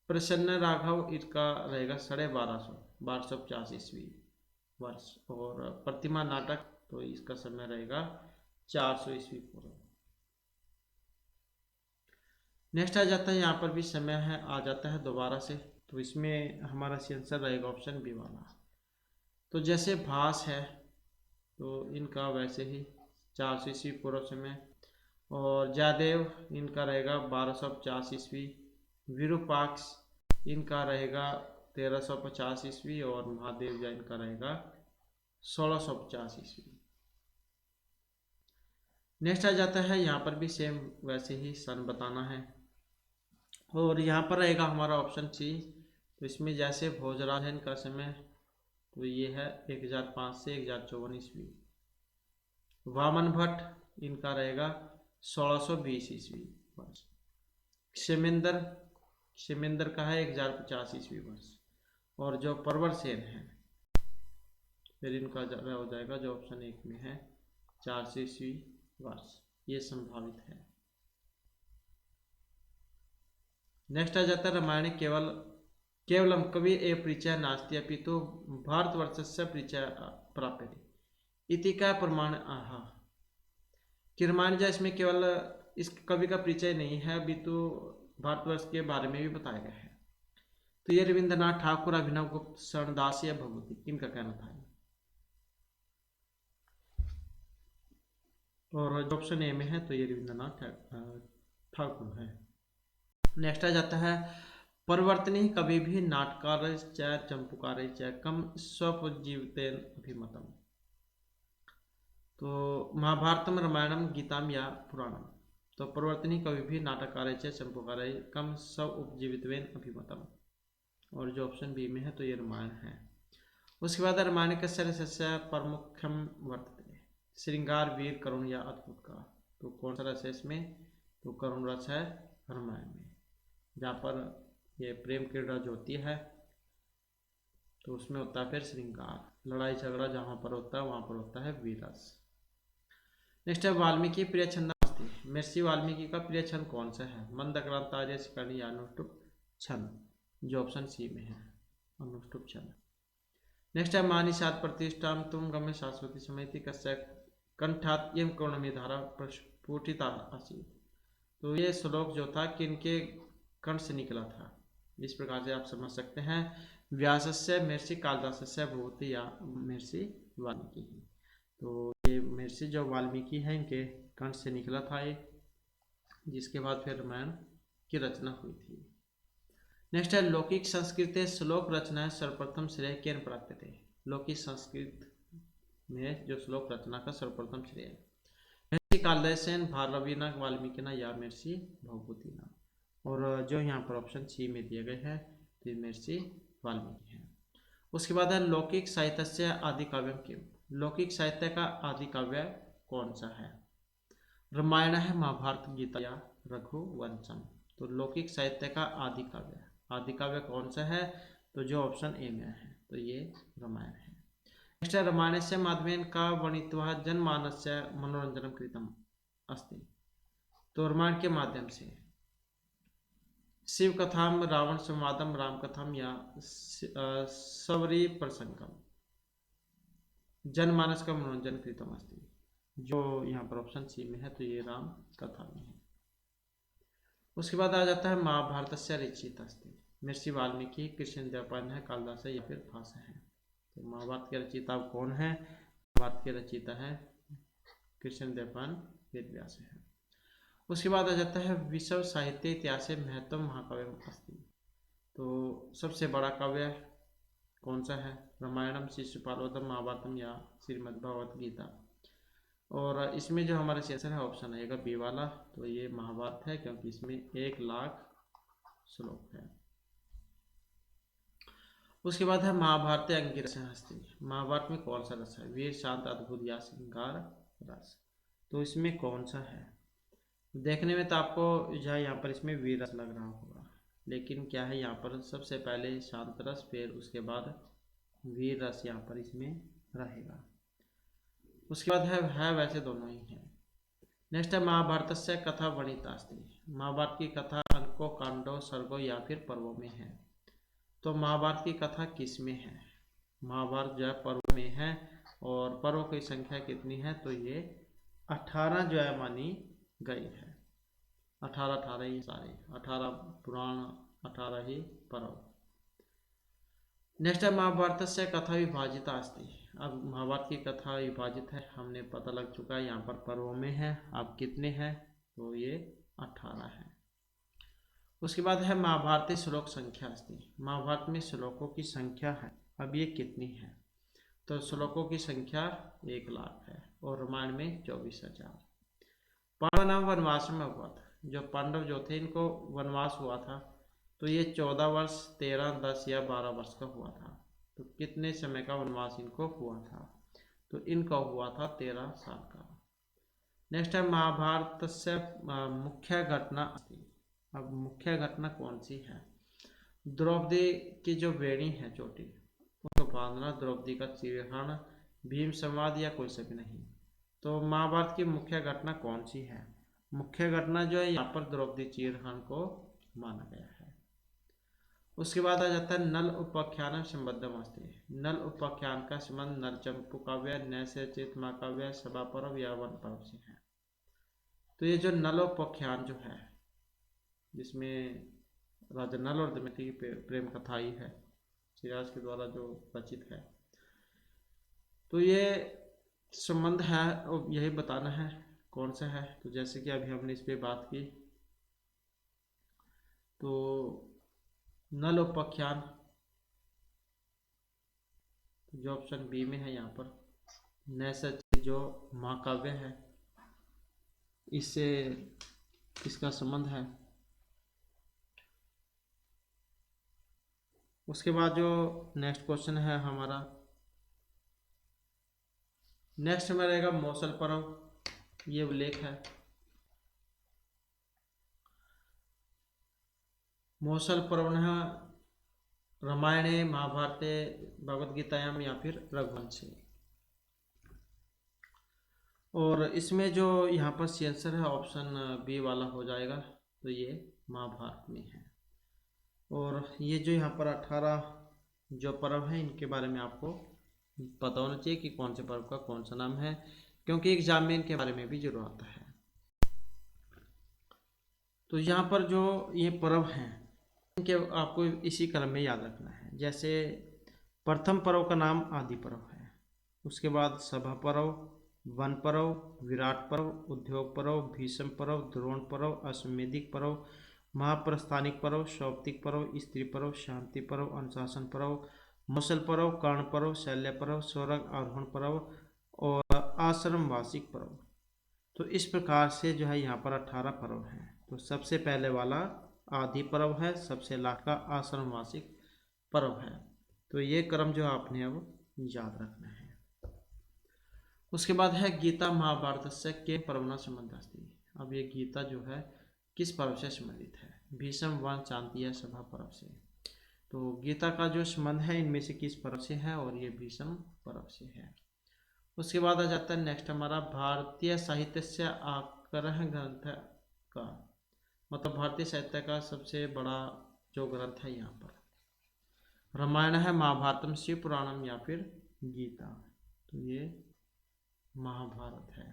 प्रसन्न राघव, इसका रहेगा 1250 ईस्वी वर्ष। और प्रतिमा नाटक, तो इसका समय रहेगा 400 ईस्वी पूर्व। नेक्स्ट आ जाता है, यहाँ पर भी समय है आ जाता है दोबारा से। तो इसमें हमारा आंसर रहेगा ऑप्शन बी वाला। तो जैसे भास है, तो इनका वैसे ही 400 ईस्वी पूर्व समय। और जयदेव, इनका रहेगा 1250 ईस्वी। विरूपाक्ष, इनका रहेगा 1350 ईस्वी। और महादेव जैन का रहेगा 1650 ईस्वी। नेक्स्ट आ जाता है, यहाँ पर भी सेम वैसे ही सन बताना है। और यहाँ पर रहेगा हमारा ऑप्शन सी। तो इसमें जैसे भोजराज है, इनका समय तो ये है 1005 से 1054 ईस्वी। वामन भट्ट, इनका रहेगा 1620 ईस्वी वर्ष। क्षेमेंद्र का है 1050 ईस्वी वर्ष। और जो परवर सेन है, फिर इनका हो जाएगा जो ऑप्शन 1 में है 400 ईस्वी वर्ष। ये संभावित है। नेक्स्ट आ जाता है रामायण केवलम कवि ए परिचय नास्ति अपितु भारतवर्षस्य परिचय प्राप्यते इति का प्रमाण आहा। कि रामायण जो इसमें केवल इस कवि का परिचय नहीं है, अभी तो भारतवर्ष के बारे में भी बताया गया है। तो ये रविंद्रनाथ ठाकुर, अभिनव गुप्त, शरणदास या भगवती, इनका कहना था। और ऑप्शन ए में है, तो ये रविंद्रनाथ ठाकुर है। नेक्स्ट आ जाता है, परिवर्तनी कभी भी नाटकार चाहे चंपुकार चाहे कम स्वपुजीवितेन अभिमतम। तो महाभारतम, रामायणम, गीताम या पुराणम। तो परिवर्तनी कभी भी नाटकार चाहे चंपुकार कम स्व उपजीवितवेन अभिमतम। और जो ऑप्शन बी में है, तो ये रामायण है। उसके बाद रामायण के सरस्य प्रमुखम वर्तते श्रृंगार, वीर, करुण या अद्भुत का। तो कौन सा रस है इसमें, तो करुण रस है रामायण में। जहाँ पर ये प्रेम क्रीड़ा जो होती है, तो उसमें होता है फिर श्रृंगार। लड़ाई झगड़ा जहाँ पर होता है वहाँ पर होता है वीरस। नेक्स्ट है वाल्मीकि प्रिय छंद। महर्षि वाल्मीकि का प्रिय छंद कौन सा है, मंदक्रांत, आर्य, शिखंडी या अनुष्टुप छंद। जो ऑप्शन सी में है अनुष्टुप छंद। नेक्स्ट है मानिषाद प्रतिष्ठाम तुम गम्य शाश्वती समयति कस्य कंठात यम कौणमी धारा पुटितासी। तो ये श्लोक जो था किनके कंठ से निकला था, इस प्रकार से आप समझ सकते हैं। व्यासस्य महर्षि कालिदासस्य भवति या महर्षि वाल्मीकि। तो ये महर्षि जो वाल्मीकि है इनके कंठ से निकला था ये, जिसके बाद फिर रामायण की रचना हुई थी। नेक्स्ट है लौकिक संस्कृत श्लोक रचना सर्वप्रथम श्रेय किन प्राप्त थे। लौकिक संस्कृत में जो श्लोक रचना का सर्वप्रथम श्रेय महर्षि कालिदासेन, भारवीना, वाल्मीकिना या महर्षि भवभूतिना। और जो यहाँ पर ऑप्शन सी में दिए गए हैं तो महर्षि वाल्मीकि है। उसके बाद है लौकिक साहित्य से आदि काव्य किम। लौकिक साहित्य का आदि काव्य कौन सा है। रामायण है, महाभारत, गीता या रघुवंशम। तो लौकिक साहित्य का आदि काव्य कौन सा है, तो जो ऑप्शन ए में है तो ये रामायण है। नेक्स्ट है रामायण से माध्यमेन का वर्णित्वा जनमानस्य मनोरंजनम कृतम अस्ति। तो रामायण के माध्यम से शिव कथाम, रावण संवादम, राम कथाम या सवरी प्रसंगम जनमानस का मनोरंजन कृतम अस्ति। जो यहाँ पर ऑप्शन सी में है तो ये राम कथा में है। उसके बाद आ जाता है महाभारत से रचित अस्ति। महर्षि वाल्मीकि, कृष्णदेवराय है, कालिदास है या फिर भास है। तो महाभारत के रचयिता कौन है। महाभारत के रचयिता है कृष्णदेवराय, वेदव्यास है। उसके बाद आ जाता है विश्व साहित्य इतिहास महत्व महाकाव्य अस्ति। तो सबसे बड़ा काव्य कौन सा है। रामायणम, शिशुपालवधम, महाभारतम या श्रीमद्भगवत गीता। और इसमें जो हमारा आंसर है ऑप्शन आएगा बी वाला, तो ये महाभारत है क्योंकि इसमें 1,00,000 श्लोक है। उसके बाद है महाभारत अंगिरस हस्ती। महाभारत में कौन सा रस है। वीर, शांत, अद्भुत या श्रृंगार रस। तो इसमें कौन सा है। देखने में तो आपको यहाँ पर इसमें वीर रस लग रहा होगा, लेकिन क्या है यहाँ पर सबसे पहले शांत रस, फिर उसके बाद वीर रस यहाँ पर इसमें रहेगा। उसके बाद है वैसे दोनों ही हैं। नेक्स्ट है महाभारत से कथा वर्णिता अस्ति। महाभारत की कथा अंकों, कांडों, सर्गों या फिर पर्वों में है। तो महाभारत की कथा किस में है। महाभारत जो है पर्व में है, और पर्वों की संख्या कितनी है, तो ये 18 जो है मानी गई है। 18 ही सारे, 18 पुराण, 18 ही पर्व। नेक्स्ट है महाभारत से कथा विभाजित अस्ति। अब महाभारत की कथा विभाजित है, हमने पता लग चुका है यहाँ पर पर्वों में है। अब कितने हैं, तो ये 18 है। उसके बाद है महाभारती श्लोक संख्या अस्ति। महाभारत में श्लोकों की संख्या है, अब ये कितनी है, तो श्लोकों की संख्या 1,00,000 है, और रामायण में 24,000। पांडव नाम वनवास में हुआ था। जो पांडव जो थे इनको वनवास हुआ था, तो ये 14 वर्ष, 13, 10 या 12 वर्ष का हुआ था। तो कितने समय का वनवास इनको हुआ था, तो इनका हुआ था 13 साल का। नेक्स्ट है महाभारत से मुख्य घटना अस्ति। अब मुख्य घटना कौन सी है। द्रौपदी की जो बेड़ी है चोटी, उसको बांधना, द्रौपदी का चीरहरण, भीम संवाद या कोई सा भी नहीं। तो महाभारत की मुख्य घटना कौन सी है। मुख्य घटना जो है यहाँ पर द्रौपदी चीरहरण को माना गया है। उसके बाद आ जाता है नल उपाख्यान संबद्धम अस्ति। नल उपाख्यान का संबंध नल चंपू काव्य, नैसचित महाकाव्य, सभा पर्व या वन पर्व से है। तो ये जो नल उपाख्यान जो है, जिसमें राजा नल और दमयंती की प्रेम कथा ही है, श्रीराज के द्वारा जो रचित है, तो ये संबंध है और यही बताना है कौन सा है। तो जैसे कि अभी हमने इस पे बात की, तो नल उपाख्यान जो ऑप्शन बी में है यहाँ पर, नैसचित जो महाकाव्य है, इससे इसका संबंध है। उसके बाद जो नेक्स्ट क्वेश्चन है हमारा, नेक्स्ट में रहेगा मौसल पर्व, ये उल्लेख है। मौसल पर्व रामायणे, महाभारते, भगवद गीतायाम या फिर रघुवंशे। और इसमें जो यहाँ पर सी आंसर है ऑप्शन बी वाला हो जाएगा, तो ये महाभारत में है। और ये जो यहाँ पर 18 जो पर्व है, इनके बारे में आपको पता होना चाहिए कि कौन से पर्व का कौन सा नाम है, क्योंकि एग्जाम में इनके बारे में भी जरूर आता है। तो यहाँ पर जो ये पर्व हैं इनके आपको इसी क्रम में याद रखना है। जैसे प्रथम पर्व का नाम आदि पर्व है, उसके बाद सभा पर्व, वन पर्व, विराट पर्व, उद्योग पर्व, भीष्म पर्व, द्रोण पर्व, अश्वमेधिक पर्व, महाप्रस्थानिक पर्व, सौप्तिक पर्व, स्त्री पर्व, शांति पर्व, अनुशासन पर्व, मौसल पर्व, कर्ण पर्व, शैल्य पर्व, स्वर्ग आरोहण पर्व और आश्रम वार्षिक पर्व। तो इस प्रकार से जो है यहाँ पर 18 पर्व हैं। तो सबसे पहले वाला आदि पर्व है, सबसे लास्ट का आश्रम वार्षिक पर्व है। तो ये क्रम जो आपने अब याद रखना है। उसके बाद है गीता महाभारत से के पर्वना संबंध अस्ति। अब ये गीता जो है किस पर्व से संबंधित है? भीष्म, वन, शांति या सभा पर्व से। तो गीता का जो संबंध है इनमें से किस पर्व से है? और ये भीष्म पर्व से है। उसके बाद आ जाता है नेक्स्ट हमारा भारतीय साहित्य से आग्रह ग्रंथ का, मतलब भारतीय साहित्य का सबसे बड़ा जो ग्रंथ है यहाँ पर रामायण है, महाभारतम, शिव पुराणम या फिर गीता। तो ये महाभारत है।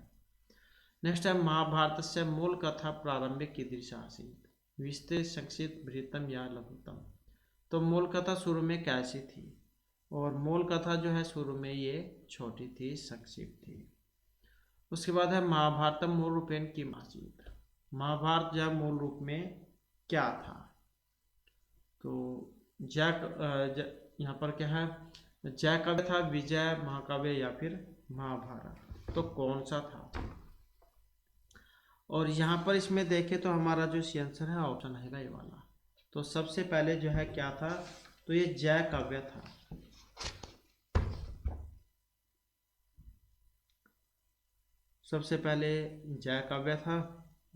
नेक्स्ट है महाभारत से मूल कथा प्रारंभिक कीदृश आसीत्, विस्तृत, संक्षिप्त, बृहत्तम या लघुतम। तो मूल कथा शुरू में कैसी थी? और मूल कथा जो है शुरू में ये छोटी थी, संक्षिप्त थी। उसके बाद है महाभारतम मूल रूपेण किम आसीत्, महाभारत जो मूल रूप में क्या था? तो यहाँ पर क्या है, जय काव्य था, विजय, महाकाव्य या फिर महाभारत। तो कौन सा था? और यहाँ पर इसमें देखें तो हमारा जो सी आंसर है ऑप्शन है ये वाला। तो सबसे पहले जो है क्या था? तो ये जय काव्य था। सबसे पहले जय काव्य था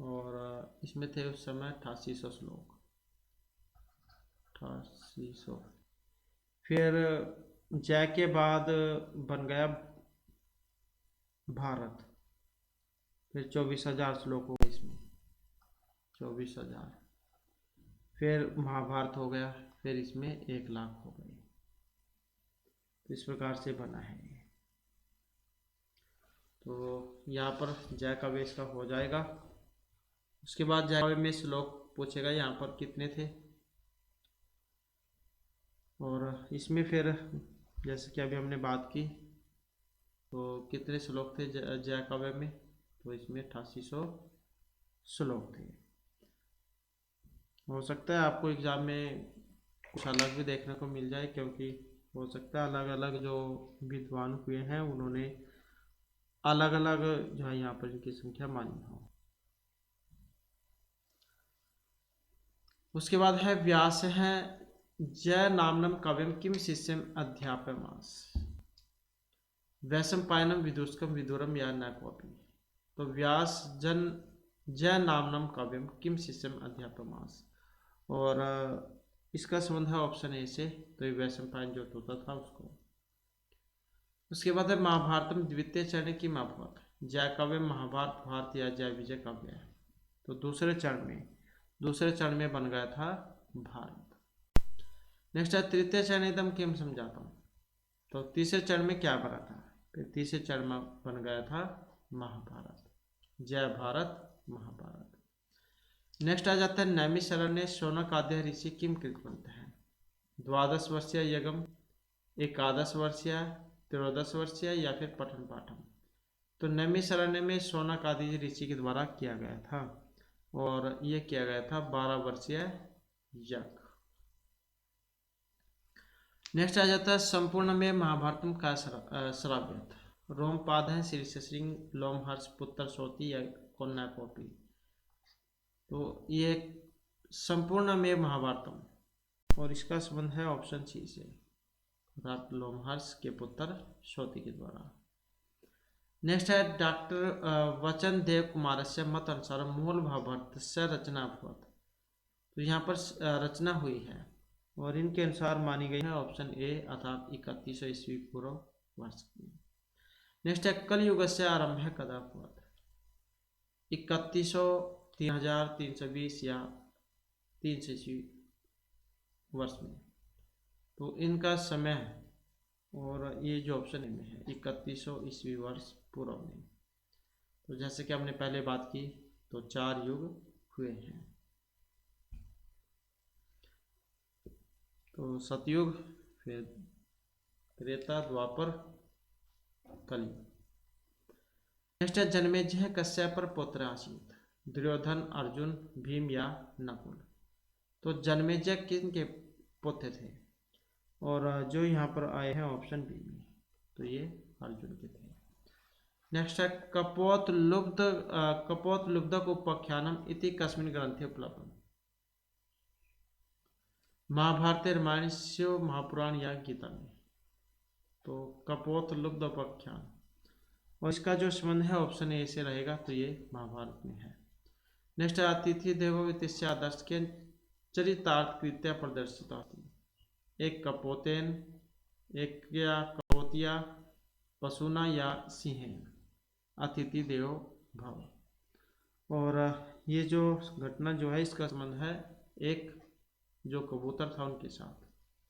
और इसमें थे उस समय 8800 श्लोक, 8800। फिर जय के बाद बन गया भारत, फिर 24,000 श्लोक हो गए इसमें, 24,000। फिर महाभारत हो गया, फिर इसमें 1,00,000 हो गए। तो इस प्रकार से बना है ये। तो यहाँ पर जय काव्य इसका हो जाएगा। उसके बाद जय काव्य में श्लोक पूछेगा यहाँ पर कितने थे, और इसमें फिर जैसे कि अभी हमने बात की तो कितने श्लोक थे जय काव्य में? तो इसमें 8800 श्लोक थे। हो सकता है आपको एग्जाम में कुछ अलग भी देखने को मिल जाए, क्योंकि हो सकता है अलग अलग जो विद्वान हुए हैं उन्होंने अलग अलग जो है यहाँ पर इनकी संख्या मानी हो। उसके बाद है व्यास है जय नामनम काव्यम किम शिष्यम अध्यापयमास, वैशंपायनम, विदुषकम, विदुरम या न कोपी। तो व्यास जन जय नामनम काव्यम किम शिष्यम अध्यापयमास, और इसका संबंध है ऑप्शन ए से। तो ये वैशंपायन जो तोता था उसको। उसके बाद है महाभारतम द्वितीय चरण की महाभारत, जय काव्य, महाभारत, भारत या जय विजय काव्य है। तो दूसरे चरण में बन गया था भारत। नेक्स्ट है तृतीय चरण एकदम किम समझाता हूँ। तो तीसरे चरण में क्या बना था? फिर तीसरे चरण में बन गया था महाभारत, जय भारत महाभारत। नेक्स्ट आ जाता है नैमिषारण्य शौनक आद्य ऋषि किम कृत ग्रंथ है, 12 वर्षीय यज्ञम, 11 वर्षीय, 13 वर्षीय या फिर पठन पाठम। तो नैमिषारण्य में शौनक आदि ऋषि के द्वारा किया गया था, और ये किया गया था 12 वर्षीय यज्ञ। नेक्स्ट आ जाता है संपूर्ण में महाभारतम का श्राव्यत, रोमपाद है, शीर्षशृंग, लोमहर्ष, पुत्र सोती या कन्या कॉपी। तो ये संपूर्ण में महाभारतम, और इसका संबंध है ऑप्शन सी से, लोमहर्ष के पुत्र सोती के द्वारा। नेक्स्ट है डॉक्टर वचन देव कुमार से मत अनुसार मूल महाभारत से रचना अभवत। तो यहाँ पर रचना हुई है और इनके अनुसार मानी गई है ऑप्शन ए अर्थात 3100 ईस्वी पूर्व वर्ष की। नेक्स्ट है कलयुग से आरंभ है कदा अभवत, 3100, 3320 या 300 ईस्वी वर्ष में। तो इनका समय है, और ये जो ऑप्शन में है 3100 ईस्वी वर्ष पूर्व में। तो जैसे कि हमने पहले बात की तो 4 युग हुए हैं। तो सतयुग, फिर त्रेता, द्वापर, कलयुग। नेक्स्ट है जन्मेजय कश्यप पर पुत्र आसीत, दुर्योधन, अर्जुन, भीम या नकुल। तो जन्मेजय किन के पुत्र थे, और जो यहाँ पर आए हैं ऑप्शन बी में, तो ये अर्जुन के थे। नेक्स्ट है कपोतलुब्धक उपाख्यानम इति कस्मिन् ग्रंथे उपलब्धम। महाभारत, रामायण, शिव महापुराण या गीता में। तो कपोतलुब्ध उपाख्यान, और इसका जो संबंध है ऑप्शन ए से रहेगा, तो ये महाभारत में है। नेक्स्ट है अतिथि देवो इत्यादि आदर्श के चरितार्थ कृत्या प्रदर्शित होती। एक कपोतेन, एक या कपोतिया, पशुना या सिंहेन, अतिथि देवो भव। और ये जो घटना जो है इसका संबंध है एक जो कबूतर था उनके साथ,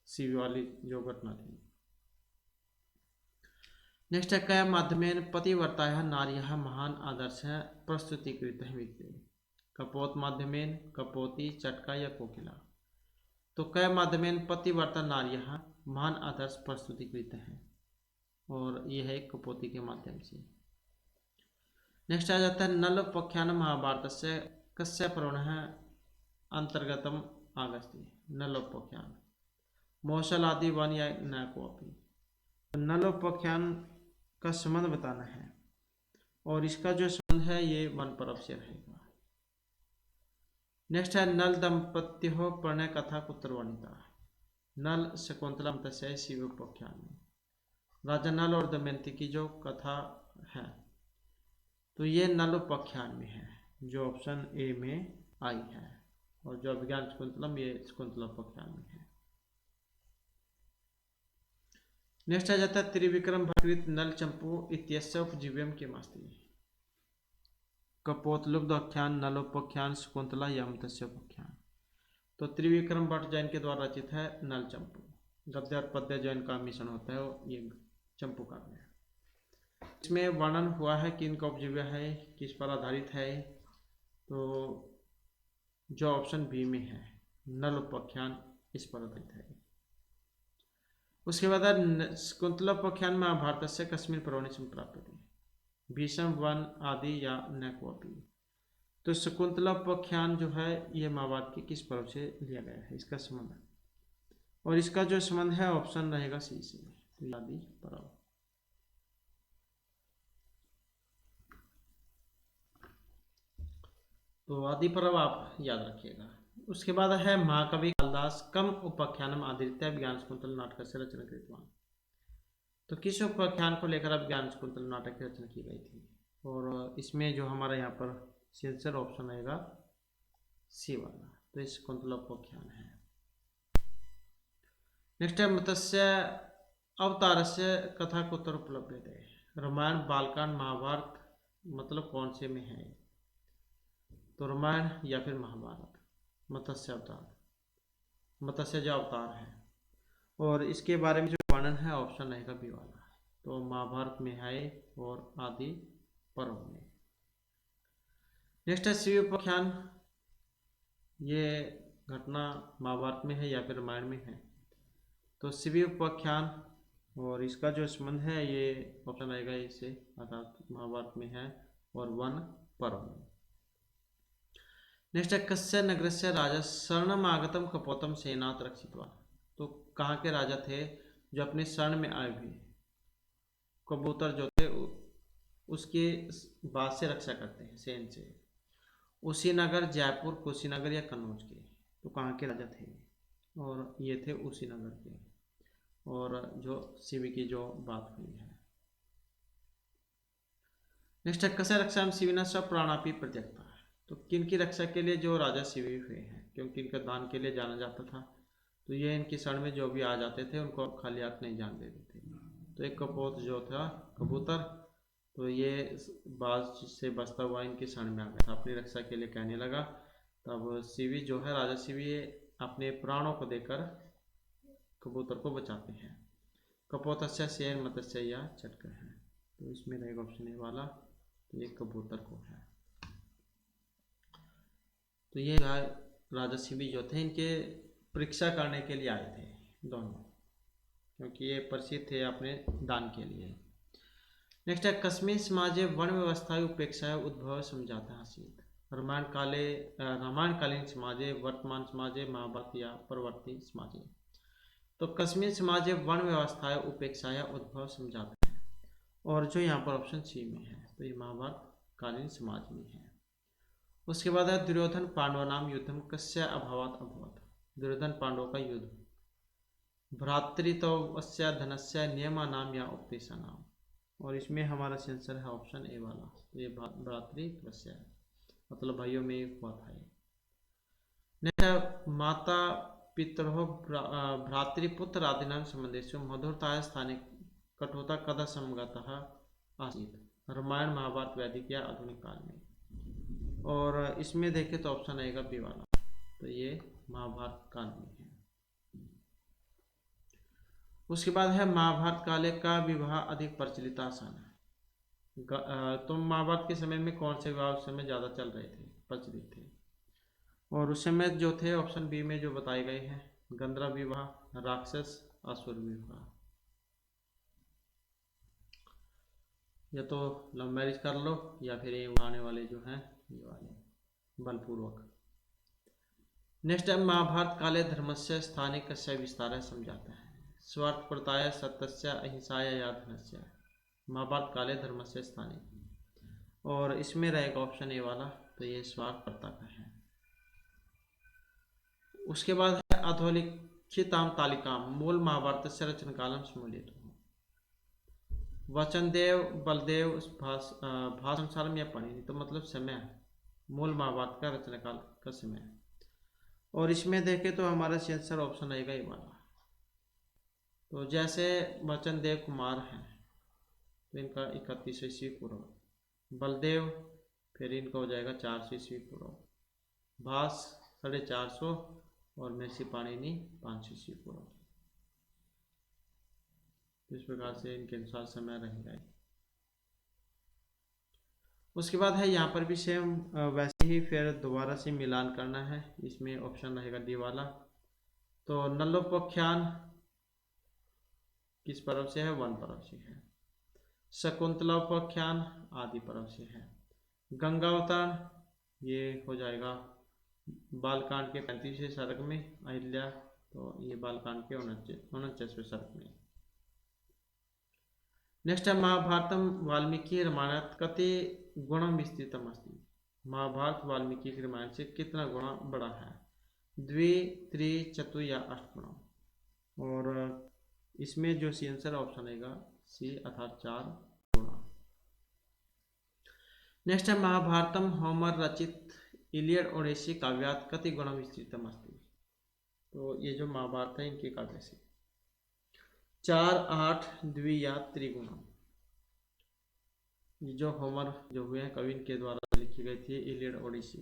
सीवी वाली जो घटना थी। नेक्स्ट है कया माध्यमेन पतिव्रतायाः नार्यः महान आदर्श प्रस्तुतीकृतः विद्यते। कपोत माध्यमेन, कपोती, चटका या कोकिला। तो कया माध्यमेन पतिव्रता नार्यः महान आदर्श प्रस्तुतीकृत है, और यह है कपोती के माध्यम से। नेक्स्ट आ जाता है नलोपाख्यान महाभारत से कस्य पर्वणः अंतर्गतम आगस्ति। नलोपाख्यान मौसल आदि वन या न कोपी। नलोपाख्यान का संबंध बताना है, और इसका जो संबंध है ये वन पर्व से रहेगा। नेक्स्ट है नल दंपत्यो प्रणय कथा कुत्रवर्णिता। नल शकुंतला तस्य शिवोपाख्यान में। राजा नल और दमयंती की जो कथा है, तो ये नलोपाख्यान में है, जो ऑप्शन ए में आई है, और जो अभिज्ञान शकुंतलम ये शकुंतलोपाख्यान में है। नेक्स्ट आ जाता है त्रिविक्रम भट्टकृत नल चंपू इत्यस्य उपजीव्यम किमस्ति। कपोतलुब्धाख्यान, नलोपाख्यान, शकुंतला या मत्स्योपाख्यान। तो त्रिविक्रम भट्ट जैन के द्वारा रचित है नल चंपू। गद्य और पद्य जैन का मिश्रण होता है, ये चंपू काव्य है। इसमें वर्णन हुआ है कि इनका उपजीव्य है, किस पर आधारित है, तो जो ऑप्शन बी में है नलोपाख्यान इस पर आधारित है। उसके बाद शकुंतलोपाख्यान महाभारत से कस्मिन् पर्वणि संप्राप्यते। भीष्म, वन आदि या न कोपी। तो शकुंतलोपाख्यान जो है ये महाभारत के किस पर्व से लिया गया है, इसका संबंध, और इसका जो संबंध है ऑप्शन रहेगा सी से, तो आदि पर्व। तो आदि पर्व आप याद रखिएगा। उसके बाद है महाकवि कालिदास कम उपाख्यानम आधृत्य ज्ञान शकुंतल नाटक से रचना कृतवान। तो किस उपाख्यान को लेकर अब ज्ञान शकुंतल नाटक की रचना की गई थी, और इसमें जो हमारा यहाँ पर सेंसर ऑप्शन आएगा सी वाला, तो इस शकुंतलोपाख्यान है। नेक्स्ट है मत्स्य अवतार से कथा कुत्र उपलब्ध है। रामायण, बालकांड, महाभारत, मतलब कौन से में है, तो रामायण या फिर महाभारत। मत्स्य अवतार, मत्स्य जो अवतार है, और इसके बारे में जो वर्णन है ऑप्शन रहेगा बी वाला, तो महाभारत में है और आदि पर्व में। नेक्स्ट है शिवोपाख्यान, ये घटना महाभारत में है या फिर रामायण में है, तो शिवोपाख्यान, और इसका जो संबंध है ये ऑप्शन आएगा इससे, अर्थात महाभारत में है और वन पर्व में। नेक्स्ट है कस्य नगरस्य राजा शरणमागतम कपोतम सेनात रक्षित्वा। तो कहाँ के राजा थे जो अपने शरण में आए हुए कबूतर जो थे उसके बाद से रक्षा करते हैं सेन से। उसी नगर, जयपुर, कुशीनगर या कन्नौज के। तो कहाँ के राजा थे, और ये थे उसी नगर के, और जो शिव की जो बात हुई है। नेक्स्ट है कस्य रक्षा में शिविना सब प्राणापि प्रत्यक्ता। तो किन की रक्षा के लिए जो राजा शिवी हुए हैं, क्योंकि इनका दान के लिए जाना जाता था, तो ये इनकी शरण में जो भी आ जाते थे उनको खाली हाथ नहीं जान देते थे। तो एक कपोत जो था कबूतर, तो ये बाज से बचता हुआ इनकी शरण में आ गया था, अपनी रक्षा के लिए कहने लगा। तब शिवी जो है राजा शिवी अपने प्राणों को देकर कबूतर को बचाते हैं। कपोतस्य सेन मत्स्य या चटका है, तो इसमें रहेगा ऑप्शन ए वाला, तो ये कबूतर को है। तो ये राजा शिवी जो थे इनके परीक्षा करने के लिए आए थे दोनों, क्योंकि ये प्रसिद्ध थे अपने दान के लिए। नेक्स्ट है कस्मिन् समाजे वर्ण व्यवस्था उपेक्षा उद्भव समझाता आसीत्। रामायणकालीन समाजे, वर्तमान समाजे, महाभारत या परवर्ती समाजे। तो कस्मिन् समाजे वर्ण व्यवस्था उपेक्षा उद्भव समझाता है, और जो यहाँ पर ऑप्शन सी में है तो ये महाभारत कालीन समाज में है। उसके बाद है दुर्योधन पांडवानाम युद्धम कस्य अभावात् अभवत्। दुर्योधन पांडवों का युद्ध भ्रातृत्वस्य धनस्य नियमानाम या उपदेशानाम, और इसमें हमारा सेंसर है ऑप्शन ए वाला, तो ये भ्रातृत्वस्य है, मतलब भाइयों में हुआ था ये। नेक्स्ट माता पितरोः भ्रातृपुत्र आदीनां संबंधेषु मधुरताया स्थाने कठोरता कदा संगतः आसीत्। रामायण महाभारत वैदिक या आधुनिक काल में, और इसमें देखें तो ऑप्शन आएगा बी वाला, तो ये महाभारत काल में है। उसके बाद है महाभारत काले का विवाह अधिक प्रचलित आसान है। तो महाभारत के समय में कौन से विवाह उस समय ज़्यादा चल रहे थे, प्रचलित थे, और उस समय जो थे ऑप्शन बी में जो बताए गए हैं गंधर्व विवाह, राक्षस, असुर विवाह। या तो लव मैरिज कर लो या फिर ये आने वाले जो हैं ये वाले बलपूर्वक। नेक्स्ट है महाभारत काले धर्मस्य स्थाने कस्य विस्तार समझाता है। स्वार्थपरताय, सत्यस्य, अहिंसाया या धनस्य। महाभारत काले धर्मस्य स्थाने, और इसमें रहेगा ऑप्शन ए वाला, तो ये स्वार्थपरता का है। उसके बाद है अधोलिखितां तालिकां मूल महाभारतस्य रचनकालं स्मूल्यते। वचनदेव, बलदेव, भाषांसारम या पाणिनि, तो मतलब समय, मूल महाभारत का रचनाकाल का समय। और इसमें देखें तो हमारा आंसर ऑप्शन आएगा ये वाला। तो जैसे वचनदेव कुमार हैं तो इनका 31 ईस्वी पूर्व, बलदेव फिर इनका हो जाएगा 400 ईस्वी पूर्व, भास 450 और महर्षि पाणिनि 500 ईस्वी पूर्व। इस प्रकार से इनके अनुसार समय रहेगा। उसके बाद है यहाँ पर भी सेम वैसे ही फिर दोबारा से मिलान करना है। इसमें ऑप्शन रहेगा डी वाला। तो नलोपाख्यान किस पर्व से है, वन पर्व से है। शकुंतलोपाख्यान आदि पर्व से है। गंगावतरण ये हो जाएगा बालकांड के 35वें सर्ग में, अहिल्या तो ये बालकांड के 49वें सर्ग में। नेक्स्ट है महाभारतम वाल्मीकि रामायणात् कति गुणम विस्तृतम अस्ति। महाभारत वाल्मीकि के रामायण से कितना गुणा बड़ा है, द्वि, त्रि, चतु या अष्ट गुणा। और इसमें जो सी आंसर ऑप्शन आएगा सी अर्थात 4 गुणा। नेक्स्ट है महाभारतम होमर रचित इलियड ओडेसी काव्यात् कति गुणा विस्तृतम अस्ति। तो ये जो महाभारत है इनके काव्य से 4, 8, द्वि या त्रिगुणा। ये जो होमर जो हुए हैं कवि के द्वारा लिखी गई थी इलियड ओडिसी,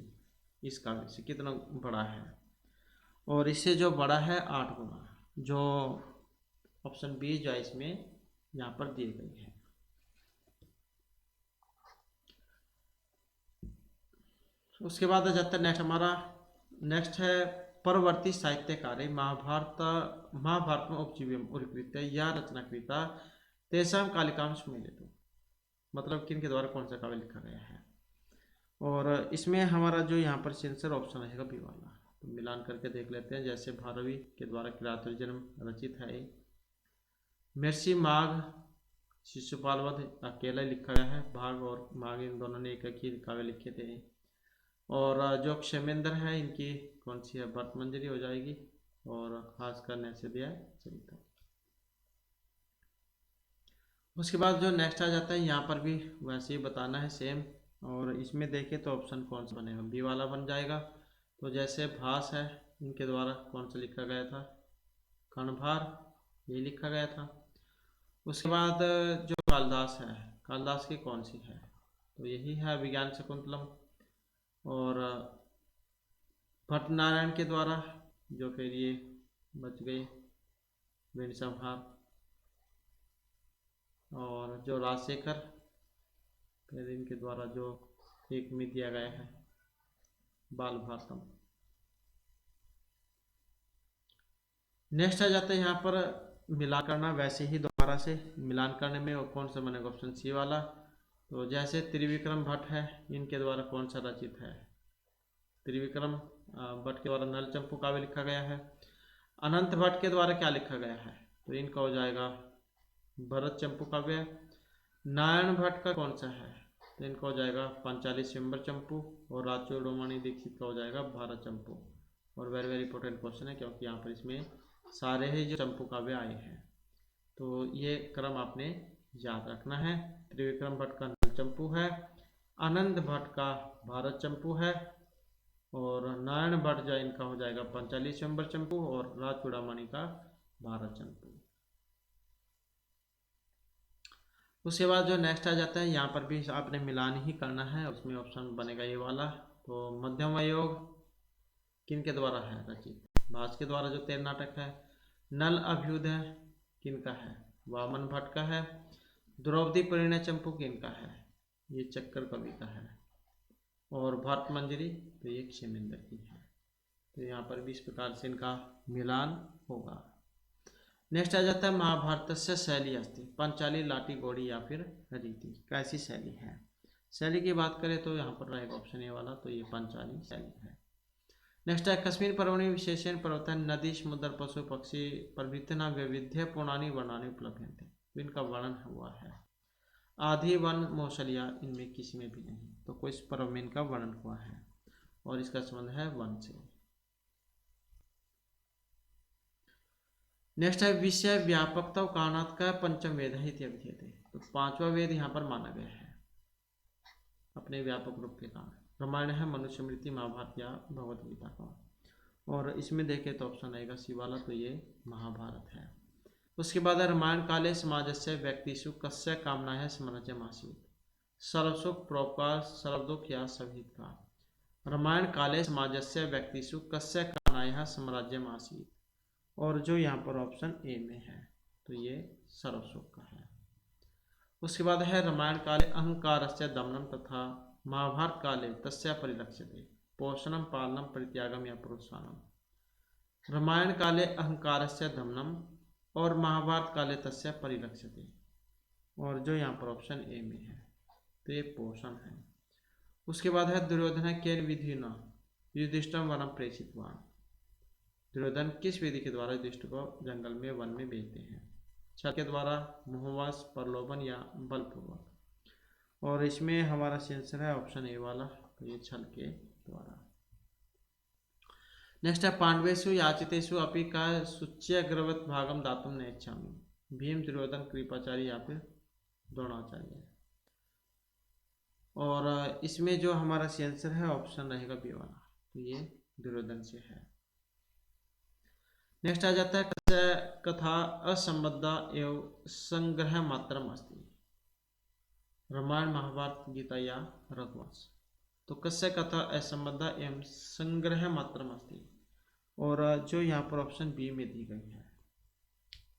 इस काव्य से कितना बड़ा है, और इससे जो बड़ा है 8 गुणा, जो ऑप्शन बी जो इसमें यहाँ पर दी गई है। उसके बाद आ जाता है नेक्स्ट हमारा, नेक्स्ट है परवर्ती साहित्यकारे महाभारत में उपजीव्यम उल्कृत्य या रचनाकृता तेषां कालिकां स्मृतो, मतलब किन के द्वारा कौन सा काव्य लिखा गया है। और इसमें हमारा जो यहाँ पर सेंसर ऑप्शन रहेगा बी वाला। तो मिलान करके देख लेते हैं। जैसे भारवी के द्वारा किरातोर्जुनम रचित है, महर्षि माघ शिशुपाल वध अकेला लिखा गया है, भाग और माघ इन दोनों ने एक ही काव्य लिखे थे। और जो क्षेमेंद्र है इनकी कौन सी है, भरत मंजरी हो जाएगी, और खास करने से दिया चरित्र। उसके बाद जो नेक्स्ट आ जाता है यहाँ पर भी वैसे ही बताना है सेम, और इसमें देखें तो ऑप्शन कौन सा बनेगा, बी वाला बन जाएगा। तो जैसे भास है इनके द्वारा कौन सा लिखा गया था, कर्णभार ये लिखा गया था। उसके बाद जो कालिदास है, कालिदास की कौन सी है, तो यही है विज्ञान शकुंतलम। और भट्टनारायण के द्वारा जो फिर ये बच गए वीण संहार, और जो राजशेखर फिर इनके द्वारा जो एक में दिया गया है बाल भारतम। नेक्स्ट आ जाता है यहाँ पर मिलान करना, वैसे ही दोबारा से मिलान करने में वो कौन सा बनेगा, ऑप्शन सी वाला। तो जैसे त्रिविक्रम भट्ट है, इनके द्वारा कौन सा रचित है, त्रिविक्रम भट्ट के द्वारा नल चंपू काव्य लिखा गया है। अनंत भट्ट के द्वारा क्या लिखा गया है, तो इनका हो जाएगा भरत चंपू काव्य। नारायण भट्ट का कौन सा है, तो इनका हो जाएगा पंचाली स्वयंवर चंपू। और राजचूड़ामणि दीक्षित का हो जाएगा भारत चंपू। और वेरी वेरी इंपॉर्टेंट क्वेश्चन है, क्योंकि यहाँ पर इसमें सारे ही जो चंपू काव्य आए हैं, तो ये क्रम आपने याद रखना है। त्रिविक्रम भट्ट का नल चंपू है, अनंत भट्ट का भारत चंपू है, और नारायण भट्ट जो इनका हो जाएगा पंचाली स्वयंवर चंपू, और राजचूड़ामणि का भारत चंपू। उसके बाद जो नेक्स्ट आ जाता है, यहाँ पर भी आपने मिलान ही करना है, उसमें ऑप्शन बनेगा ये वाला। तो मध्यम योग किन के द्वारा है रचित, भास के द्वारा जो 13 नाटक है। नल अभ्युदय किनका है, वामन भट्ट का है। द्रौपदी परिणय चंपू किनका है, ये चक्कर कवि का है। और भट्ट मंजरी तो ये क्षेमेंद्र की है। तो यहाँ पर भी इस प्रकार से इनका मिलान होगा। नेक्स्ट आ जाता है महाभारत से शैली अस्ति, पंचाली, लाठी, घोड़ी या फिर रीति, कैसी शैली है। शैली की बात करें तो यहाँ पर रहेगा ऑप्शन ए वाला, तो ये पंचाली शैली है। नेक्स्ट है कश्मीर पर्वणि विशेषण प्रवर्तन नदी समुद्र पशु पक्षी प्रभृति वैविध्य पुराणी वर्णानि उपलब्ध थे, तो इनका वर्णन हुआ है। आधि वन मौसलिया इनमें किसी में भी नहीं, तो कोई पर्व में इनका वर्णन हुआ है, और इसका संबंध है वन से। नेक्स्ट है विषय व्यापकता कारणात् का पंचम वेद है, तो पांचवा वेद यहाँ पर माना गया है अपने व्यापक रूप के कारण। रामायण है, मनुस्मृति, महाभारत या भगवत गीता का। और इसमें देखें तो ऑप्शन आएगा सी वाला, तो ये महाभारत है। उसके बाद रामायण काले समाजस्य व्यक्तिषु कस्य कामना है स्मरणमासीत्, सर्वसुख प्रोपकार सर्वदुख या सभहितकार। रामायण काले समाजस्य व्यक्तिषु कस्य कामनाया साम्राज्यमासीत्, और जो यहाँ पर ऑप्शन ए में है, तो ये सर्वसुख का है। उसके बाद है रामायण काले अहंकारस्य दमनम तथा महाभारत काले तस्य परिलक्ष्यते पोषणम पालनम परित्यागम या प्रोत्साहनम। रामायण काले अहंकारस्य दमनम और महाभारत काले तस्य परिलक्ष्यते, और जो यहाँ पर ऑप्शन ए में है, तो ये पोषण है। उसके बाद है दुर्योधन केन विधि न युधिष्ठिरं वनम प्रेषितवान, दुर्योधन किस विधि के द्वारा युधिष्ठिर को जंगल में वन में भेजते हैं, छल के द्वारा, मोहवश, प्रलोभन या बलपूर्वक। और इसमें हमारा आंसर है ऑप्शन ए वाला, तो ये छल के द्वारा। नेक्स्ट है पांडवेषु याचितेषु अपि का शुच्यग्रवत भागम दातुम न इच्छामि, भीम, दुर्योधन, कृपाचार्य या फिर द्रोणाचार्य। और इसमें जो हमारा आंसर है ऑप्शन रहेगा बी वाला, तो ये दुर्योधन से है। नेक्स्ट आ जाता है कथा असंबद्धा एवं संग्रह मात्रम अस्ति, रामायण, महाभारत, गीता या रघुवंश। तो कस्य कथा असंबद्धा एवं संग्रह मात्रम अस्ति, और जो यहाँ पर ऑप्शन बी में दी गई है,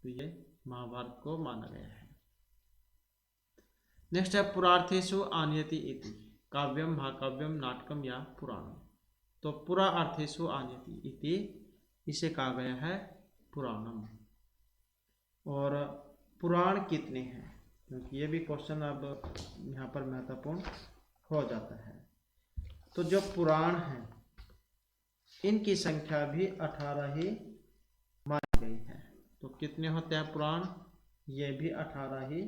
तो ये महाभारत को माना गया है। नेक्स्ट है पुरार्थेषु आनयति इति, काव्यम, महाकाव्यम, नाटकम या पुराणम। तो पुरा अर्थेषु आनयति इति, इसे कहा गया है पुराणम। और पुराण कितने हैं, क्योंकि ये भी क्वेश्चन अब यहाँ पर महत्वपूर्ण हो जाता है। तो जो पुराण हैं इनकी संख्या भी 18 ही मानी गई है। तो कितने होते हैं पुराण, ये भी 18 ही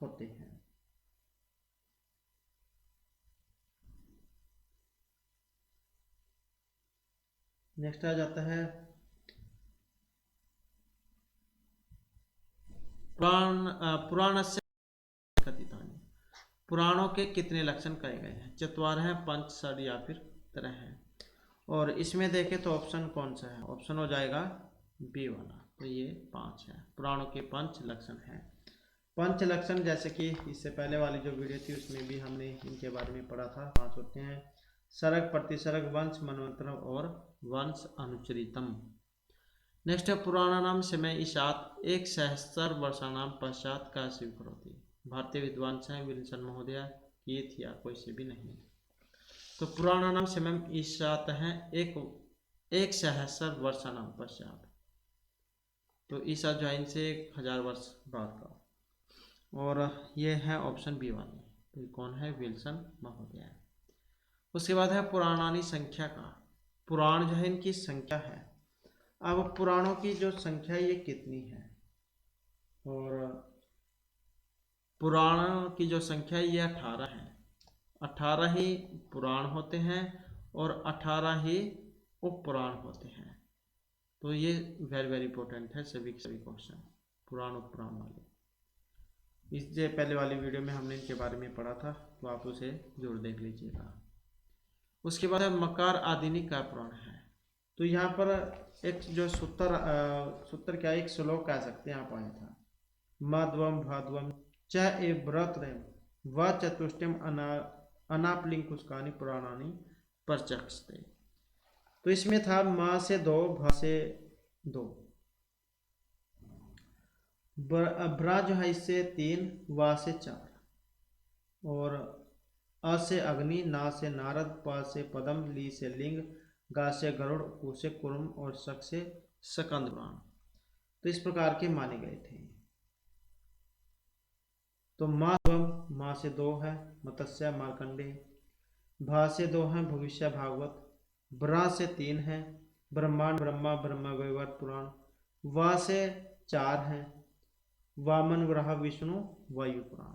होते हैं। नेक्स्ट आ जाता है पुराण से कथितानि, पुराणों के कितने लक्षण कहे गए हैं, चतवार हैं, पंच, षड या फिर तरह हैं। और इसमें देखें तो ऑप्शन कौन सा है, ऑप्शन हो जाएगा बी वाला, तो ये 5 है, पुराणों के 5 लक्षण हैं। पंच लक्षण जैसे कि इससे पहले वाली जो वीडियो थी उसमें भी हमने इनके बारे में पढ़ा था। 5 होते हैं, सर्ग, प्रतिसर्ग, वंश, मनवंतर और वंश अनुचरितम। नेक्स्ट है पुराणानाम समय ईशात 1 वर्षाणाम पश्चात का स्वीकरोति, भारतीय विद्वान हैं विल्सन महोदय, ये थी या कोई से भी नहीं। तो पुराणानाम समय ईशात हैं 1 वर्षाणाम पश्चात, तो ईसा जॉइन से 1000 वर्ष बाद का। और ये है ऑप्शन बी वाली, तो ये कौन है, विल्सन महोदय है। उसके बाद है पुराणानी संख्या का, पुराण जो है इनकी संख्या है। अब पुराणों की जो संख्या है ये कितनी है, और पुराणों की जो संख्या है ये 18 है। 18 ही पुराण होते हैं और 18 ही उपपुराण होते हैं। तो ये वेरी वेरी इंपॉर्टेंट है सभी क्वेश्चन पुराण उपपुराण वाले। इससे पहले वाली वीडियो में हमने इनके बारे में पढ़ा था, तो आप उसे जरूर देख लीजिएगा। उसके बाद मकार आदिनी का पुराण है। तो यहाँ पर एक जो सूत्र क्या, एक श्लोक कह सकते हैं आप आया था, माध्वम भाद्वम च ए व्रत्रयम व चतुष्टयम अनापलिंकुस्कानि पुराणानि प्रचक्षते। तो इसमें था माँ से 2, भा से 2, ब्रा जो है इससे 3, वा से 4, और अ से अग्नि, ना से नारद, प से पदम, ली से लिंग, गा से गरुड़, कु से कुर्म और शक से स्कंद पुराण। तो इस प्रकार के माने गए थे। तो माँ से 2 है मत्स्य मार्कंडेय, भा से 2 है भविष्य भागवत, ब्रा से 3 है ब्रह्मांड ब्रह्मा ब्रह्म वैवर्त पुराण, वा से 4 है वामन वराह विष्णु वायु पुराण।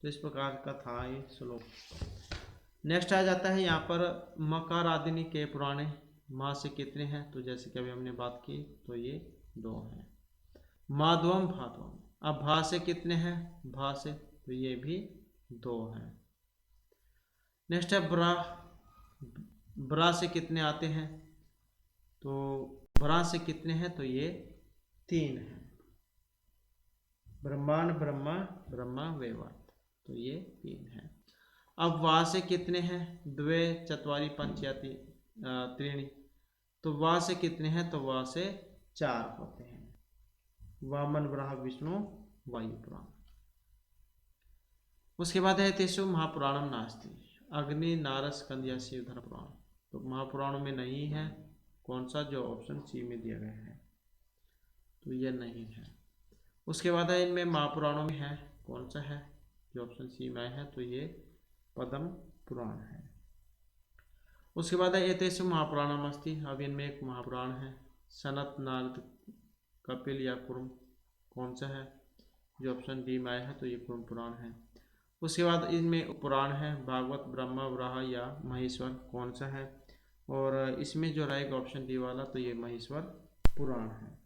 तो इस प्रकार का था ये श्लोक। नेक्स्ट आ जाता है यहाँ पर मकार आदिनी के पुराणे, माँ से कितने हैं, तो जैसे कि अभी हमने बात की तो ये 2 हैं। माध्वम भाद्वम, अब भा से कितने हैं, भा से, तो ये भी 2 हैं। नेक्स्ट है ब्रा, ब्रा से कितने आते हैं, तो ब्रा से कितने हैं, तो ये 3 हैं। ब्रह्मांड ब्रह्मा ब्रह्मा वैवर्त, तो ये 3 है। अब वा से कितने हैं, द्वे चत्वारि पंचयाति त्रीणि, तो वा से कितने हैं, तो वा से 4 होते हैं। वामन वराह विष्णु वायु पुराण। उसके बाद है तेषु महापुराणम नास्ति, अग्नि नारद स्कंद या शिवधर्म पुराण। तो महापुराणों में नहीं है, कौन सा, जो ऑप्शन सी में दिया गया है, तो यह नहीं है। उसके बाद है इनमें महापुराणों में है, कौन सा है, जो ऑप्शन सी में है, तो ये पद्म पुराण है। उसके बाद है एतेषु महापुराणम अस्ति, अब इनमें एक महापुराण है, सनत नारद कपिल या कुर्म, कौन सा है, जो ऑप्शन डी में आया है, तो ये कुर्म पुराण है। उसके बाद इनमें पुराण है भागवत ब्रह्मा वराह या महेश्वर, कौन सा है, और इसमें जो रहेगा ऑप्शन डी वाला, तो ये महेश्वर पुराण है।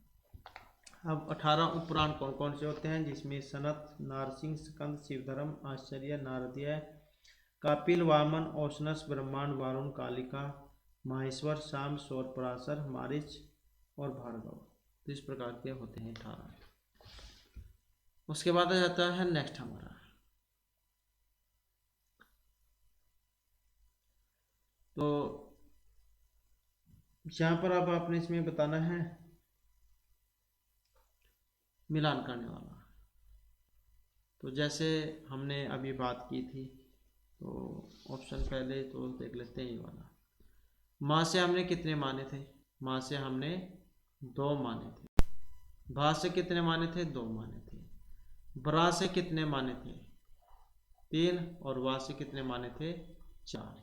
अब 18 उपपुराण कौन कौन से होते हैं, जिसमें सनत, नारसिंह, स्कंद, शिवधर्म, आश्चर्य, नारदीय, कपिल, वामन, औशनस, ब्रह्मांड, वारुण, कालिका, माहेश्वर, शाम, सौर, पराशर, मारिच और भार्गव। तो इस प्रकार के होते हैं 18। उसके बाद आ जाता है नेक्स्ट हमारा, तो यहाँ पर अब आपने इसमें बताना है मिलान करने वाला। तो जैसे हमने अभी बात की थी, तो ऑप्शन पहले तो देख लेते हैं ये वाला। माँ से हमने कितने माने थे, माँ से हमने 2 माने थे। भा से कितने माने थे, 2 माने थे। ब्रा से कितने माने थे, 3, और वा से कितने माने थे, 4।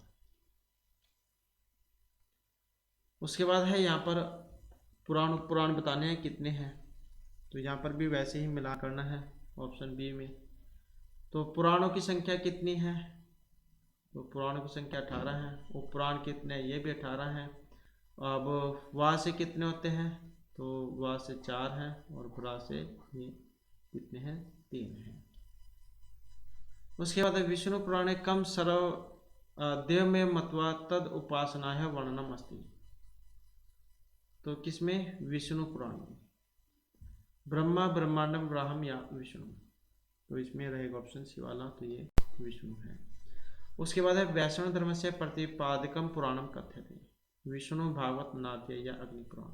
उसके बाद है यहाँ पर पुराण पुराण बताने हैं कितने हैं, तो यहाँ पर भी वैसे ही मिला करना है ऑप्शन बी में। तो पुराणों की संख्या कितनी है, तो पुराणों की संख्या 18 है। उपपुराण कितने हैं, ये भी 18 है। अब वा से कितने होते हैं, तो वा से 4 हैं, और ब्रा से ये कितने हैं, 3 हैं। उसके बाद विष्णु पुराणे कम सर्व देव में मत्वा तद उपासना है वर्णनम अस्ति। तो किसमें, विष्णु पुराण में, ब्रह्मा ब्रह्मांडम ब्राह्म या विष्णु, तो इसमें रहेगा ऑप्शन सी वाला, तो ये विष्णु है। उसके बाद है वैष्णव धर्म से प्रतिपादकम पुराणम कथ्यते, विष्णु भागवत नाट्य या अग्नि पुराण,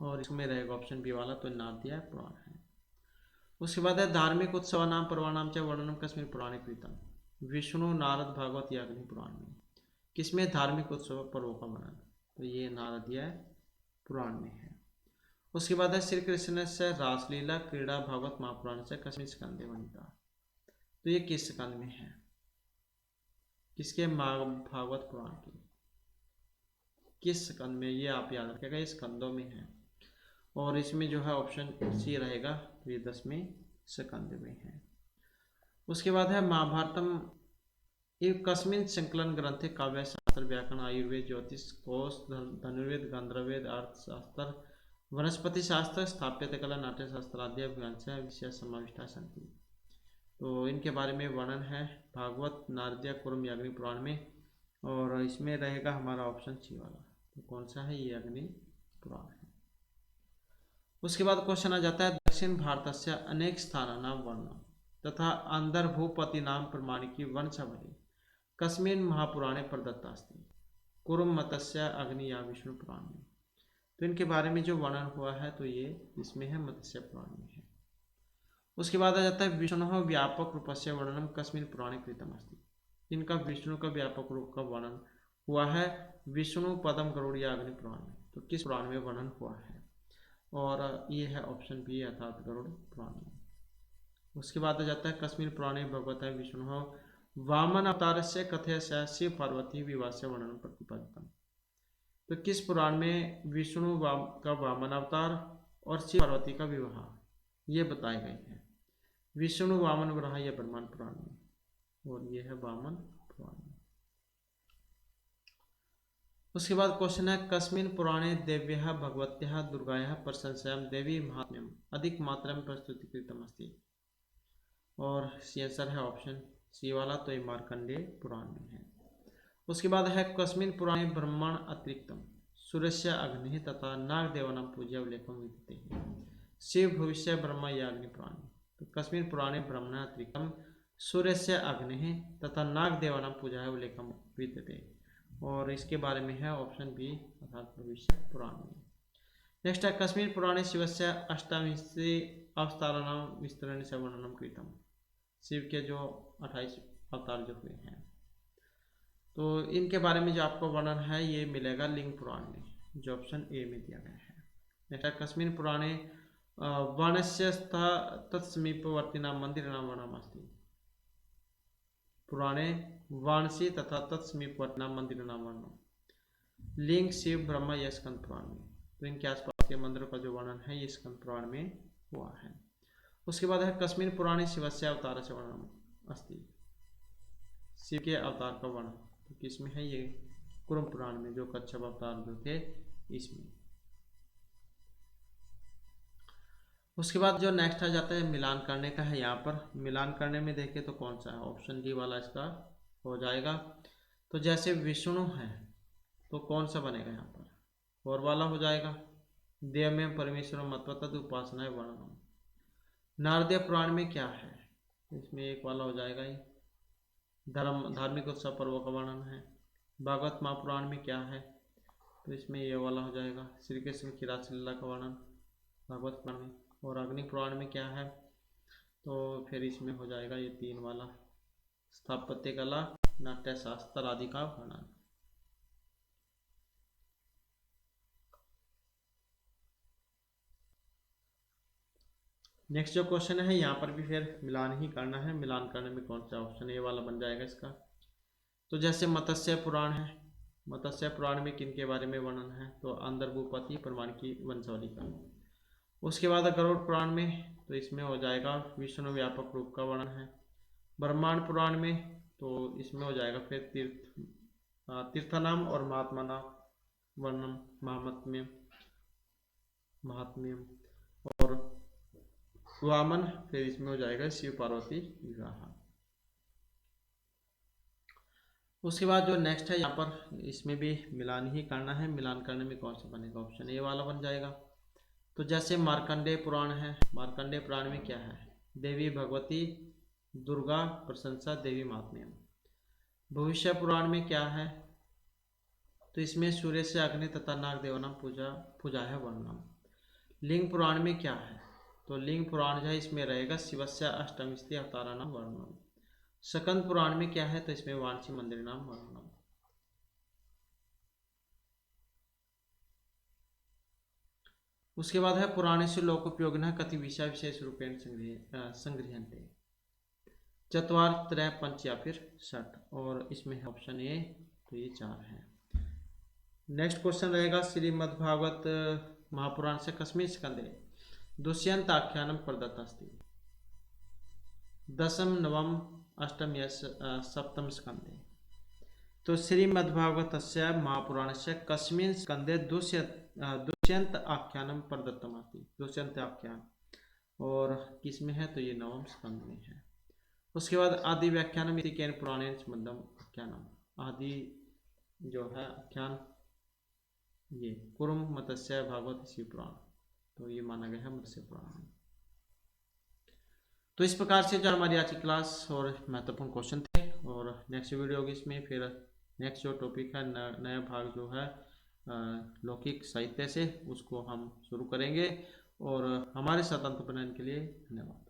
और इसमें रहेगा ऑप्शन बी वाला, तो नाट्य पुराण है। उसके बाद है धार्मिक उत्सव नाम पर्वाणाम च वर्णनम कस्मिन पुराणे कृतम, विष्णु नारद भागवत या अग्नि पुराण में। किसमें, धार्मिक उत्सव पर्वों का वर्णन, तो ये नारदीय पुराण में है। उसके बाद है श्री कृष्ण से रासलीला क्रीड़ा भागवत महापुराण से कस्मिन स्कंदे वनिता। तो ये किस स्कंद में है, किसके भागवत पुराण की किस स्कंद में, ये आप याद रखिएगा, ये स्कंदों में है। और इसमें जो है ऑप्शन सी रहेगा, तो ये 10वें स्कंद में है। उसके बाद है महाभारतम कस्मिन संकलन ग्रंथे काव्य शास्त्र व्याकरण आयुर्वेद ज्योतिष कोश धनुर्वेद गंधर्वेद अर्थशास्त्र वनस्पति शास्त्र स्थापत्य कला नाट्य शास्त्र आदि विषय समाविष्टा सन्ति। तो इनके बारे में वर्णन है भागवत नारदीय कुर्म याग्नि पुराण में, और इसमें रहेगा हमारा ऑप्शन सी वाला। तो कौन सा है, ये अग्नि पुराण है। उसके बाद क्वेश्चन आ जाता है दक्षिण भारत से अनेक स्थानानां वर्णनम तथा अंधर्भूपति नाम प्रमाणिकी वंशावली कस्मिन् महापुराणे प्रदत्तास्ति कुरुम मत्स्य अग्नि या विष्णु पुराण में। तो इनके बारे में जो वर्णन हुआ है तो ये इसमें है, मत्स्य पुराण में है। उसके बाद आ जाता है विष्णु व्यापक रूप से वर्णनम कस्मिन् पुराणे कृतम अस्ति। इनका विष्णु का व्यापक रूप का वर्णन हुआ है विष्णु पदम गरुड़ या अग्नि पुराण में। तो किस पुराण में वर्णन हुआ है, और ये है ऑप्शन बी अर्थात गरुड़ पुराण में। उसके बाद आ जाता है कस्मिन् पुराणे भगवता विष्णु वामन अवतार से कथया शिव पार्वती विवाह से वर्णन प्रतिपादितम। तो किस पुराण में विष्णु का वामन अवतार और शिव पार्वती का विवाह ये बताए गए हैं। विष्णु वामन वराह यह ब्रह्मांड पुराण में, और ये है वामन पुराण में। उसके बाद क्वेश्चन है कस्मिन् पुराणे देव्यः भगवत्यः दुर्गायाः प्रशंसायां देवी महात्म्यम अधिक मात्रा में प्रस्तुतिकृतम अस्ति। और सी आंसर है ऑप्शन सी वाला, तो ये मार्कंडेय पुराण में है। उसके बाद है कस्मिन् पुराणे ब्रह्मण अतिरिक्तम सूर्यस्य अग्नि तथा नागदेवानां पूजा उल्लेखम विद्यते शिव भविष्य ब्रह्मा या अग्नि पुराण में। तो कस्मिन् पुराणे ब्रह्मण अतिरिक्तम सूर्यस्य अग्नि तथा नागदेवानां पूजा उल्लेखम विद्यते, और इसके बारे में है ऑप्शन बी अर्थात भविष्य पुराण में। नेक्स्ट है कस्मिन् पुराणे शिवस्य अष्टाविंशति अवताराणां विस्तरण से वर्णनम कृतम। शिव के जो 28 अवतार जो हुए हैं, तो इनके बारे में जो आपको वर्णन है ये मिलेगा लिंग पुराण में, जो ऑप्शन ए में दिया गया है। नेक्स्ट कस्मिन् पुराणे वाणस्य तत्समीपवर्तिनां मंदिराणां वर्णनमस्ति। पुराणे वाणसी तथा तत्समीपवर्तिनां मंदिराणां वर्णनम लिंग शिव ब्रह्मा या स्कंद पुराण में। तो इनके आसपास के मंदिरों का जो वर्णन है ये स्कंद पुराण में हुआ है। उसके बाद है कस्मिन् पुराणे शिवस्य अवतार से वर्णनम अस्ति। शिव के अवतार का वर्णन तो किसमें है, ये कुरुम पुराण में, जो कच्छप अवतार जो थे इसमें। उसके बाद जो नेक्स्ट आ जाता है मिलान करने का है। यहाँ पर मिलान करने में देखें तो कौन सा है, ऑप्शन डी वाला इसका हो जाएगा। तो जैसे विष्णु है तो कौन सा बनेगा यहाँ पर, और वाला हो जाएगा। देव में परमेश्वर मतवतद उपासना है वर्णनम। नारदीय पुराण में क्या है, इसमें एक वाला हो जाएगा, ये धार्मिक उत्सव पर्वों का वर्णन है। भागवत महापुराण में क्या है, तो इसमें ये वाला हो जाएगा श्री कृष्ण की रासलीला का वर्णन भागवत पुराण में। और अग्नि पुराण में क्या है, तो फिर इसमें हो जाएगा ये 3 वाला स्थापत्य कला नाट्य शास्त्र आदि का वर्णन। नेक्स्ट जो क्वेश्चन है यहाँ पर भी फिर मिलान ही करना है। मिलान करने में कौन सा ऑप्शन ए वाला बन जाएगा इसका। तो जैसे मत्स्य पुराण है, मत्स्य पुराण में किन के बारे में वर्णन है, तो अंधर्भूपति प्रमाण की वंशावली का। उसके बाद गरुड़ पुराण में तो इसमें हो जाएगा विष्णु व्यापक रूप का वर्णन है। ब्रह्मांड पुराण में तो इसमें हो जाएगा फिर तीर्थनाम और महात्मा वर्णन महात्म्य। और वामन फिर इसमें हो जाएगा शिव पार्वती विवाह। उसके बाद जो नेक्स्ट है यहाँ पर इसमें भी मिलान ही करना है। मिलान करने में कौन सा बनेगा, ऑप्शन ए वाला बन जाएगा। तो जैसे मार्कंडेय पुराण है, मार्कंडेय पुराण में क्या है, देवी भगवती दुर्गा प्रशंसा देवी महात्म्य। भविष्य पुराण में क्या है, तो इसमें सूर्य से अग्नि तथा नाग देवानां पूजा है वर्णनम। लिंग पुराण में क्या है, तो लिंग पुराण जो है इसमें रहेगा शिवस्य अष्टविंशति अवताराणां वर्णनम। स्कंद पुराण में क्या है, तो इसमें वाणसी मंदिर नाम वर्णनम। उसके बाद है पुराणे से लोकोपयोगिनः कति विषय विशेष रूपेण संगृह्यन्ते। चत्वार त्रय पंच या फिर षट, और इसमें है ऑप्शन ए, तो ये 4 है। नेक्स्ट क्वेश्चन रहेगा श्रीमद्भागवत महापुराण से कस्मिन् स्कंदे दुष्यंत आख्यानम प्रदत्त अस्ति। दशम नवम अष्टम या सप्तम स्कंदे। तो श्रीमद्भागवतस्य महापुराणस्य कस्मिन् स्कंदे दुष्यंत आख्यानम प्रदत्तम अस्ति। दुष्यंत आख्यान और किसमें है, तो ये नवम स्कंद में है। उसके बाद आदि व्याख्यानम इति केन पुराणेन संबद्धम आख्यानम। आदि जो है आख्यान ये कुरुम मत्स्य भागवत शिव पुराण, तो ये माना गया है मत्स्य पुराण। तो इस प्रकार से जो हमारी आज की क्लास और महत्वपूर्ण क्वेश्चन थे, और नेक्स्ट वीडियो होगी इसमें फिर नेक्स्ट जो टॉपिक है नया भाग जो है लौकिक साहित्य से, उसको हम शुरू करेंगे। और हमारे साथ अंत बनाने के लिए धन्यवाद।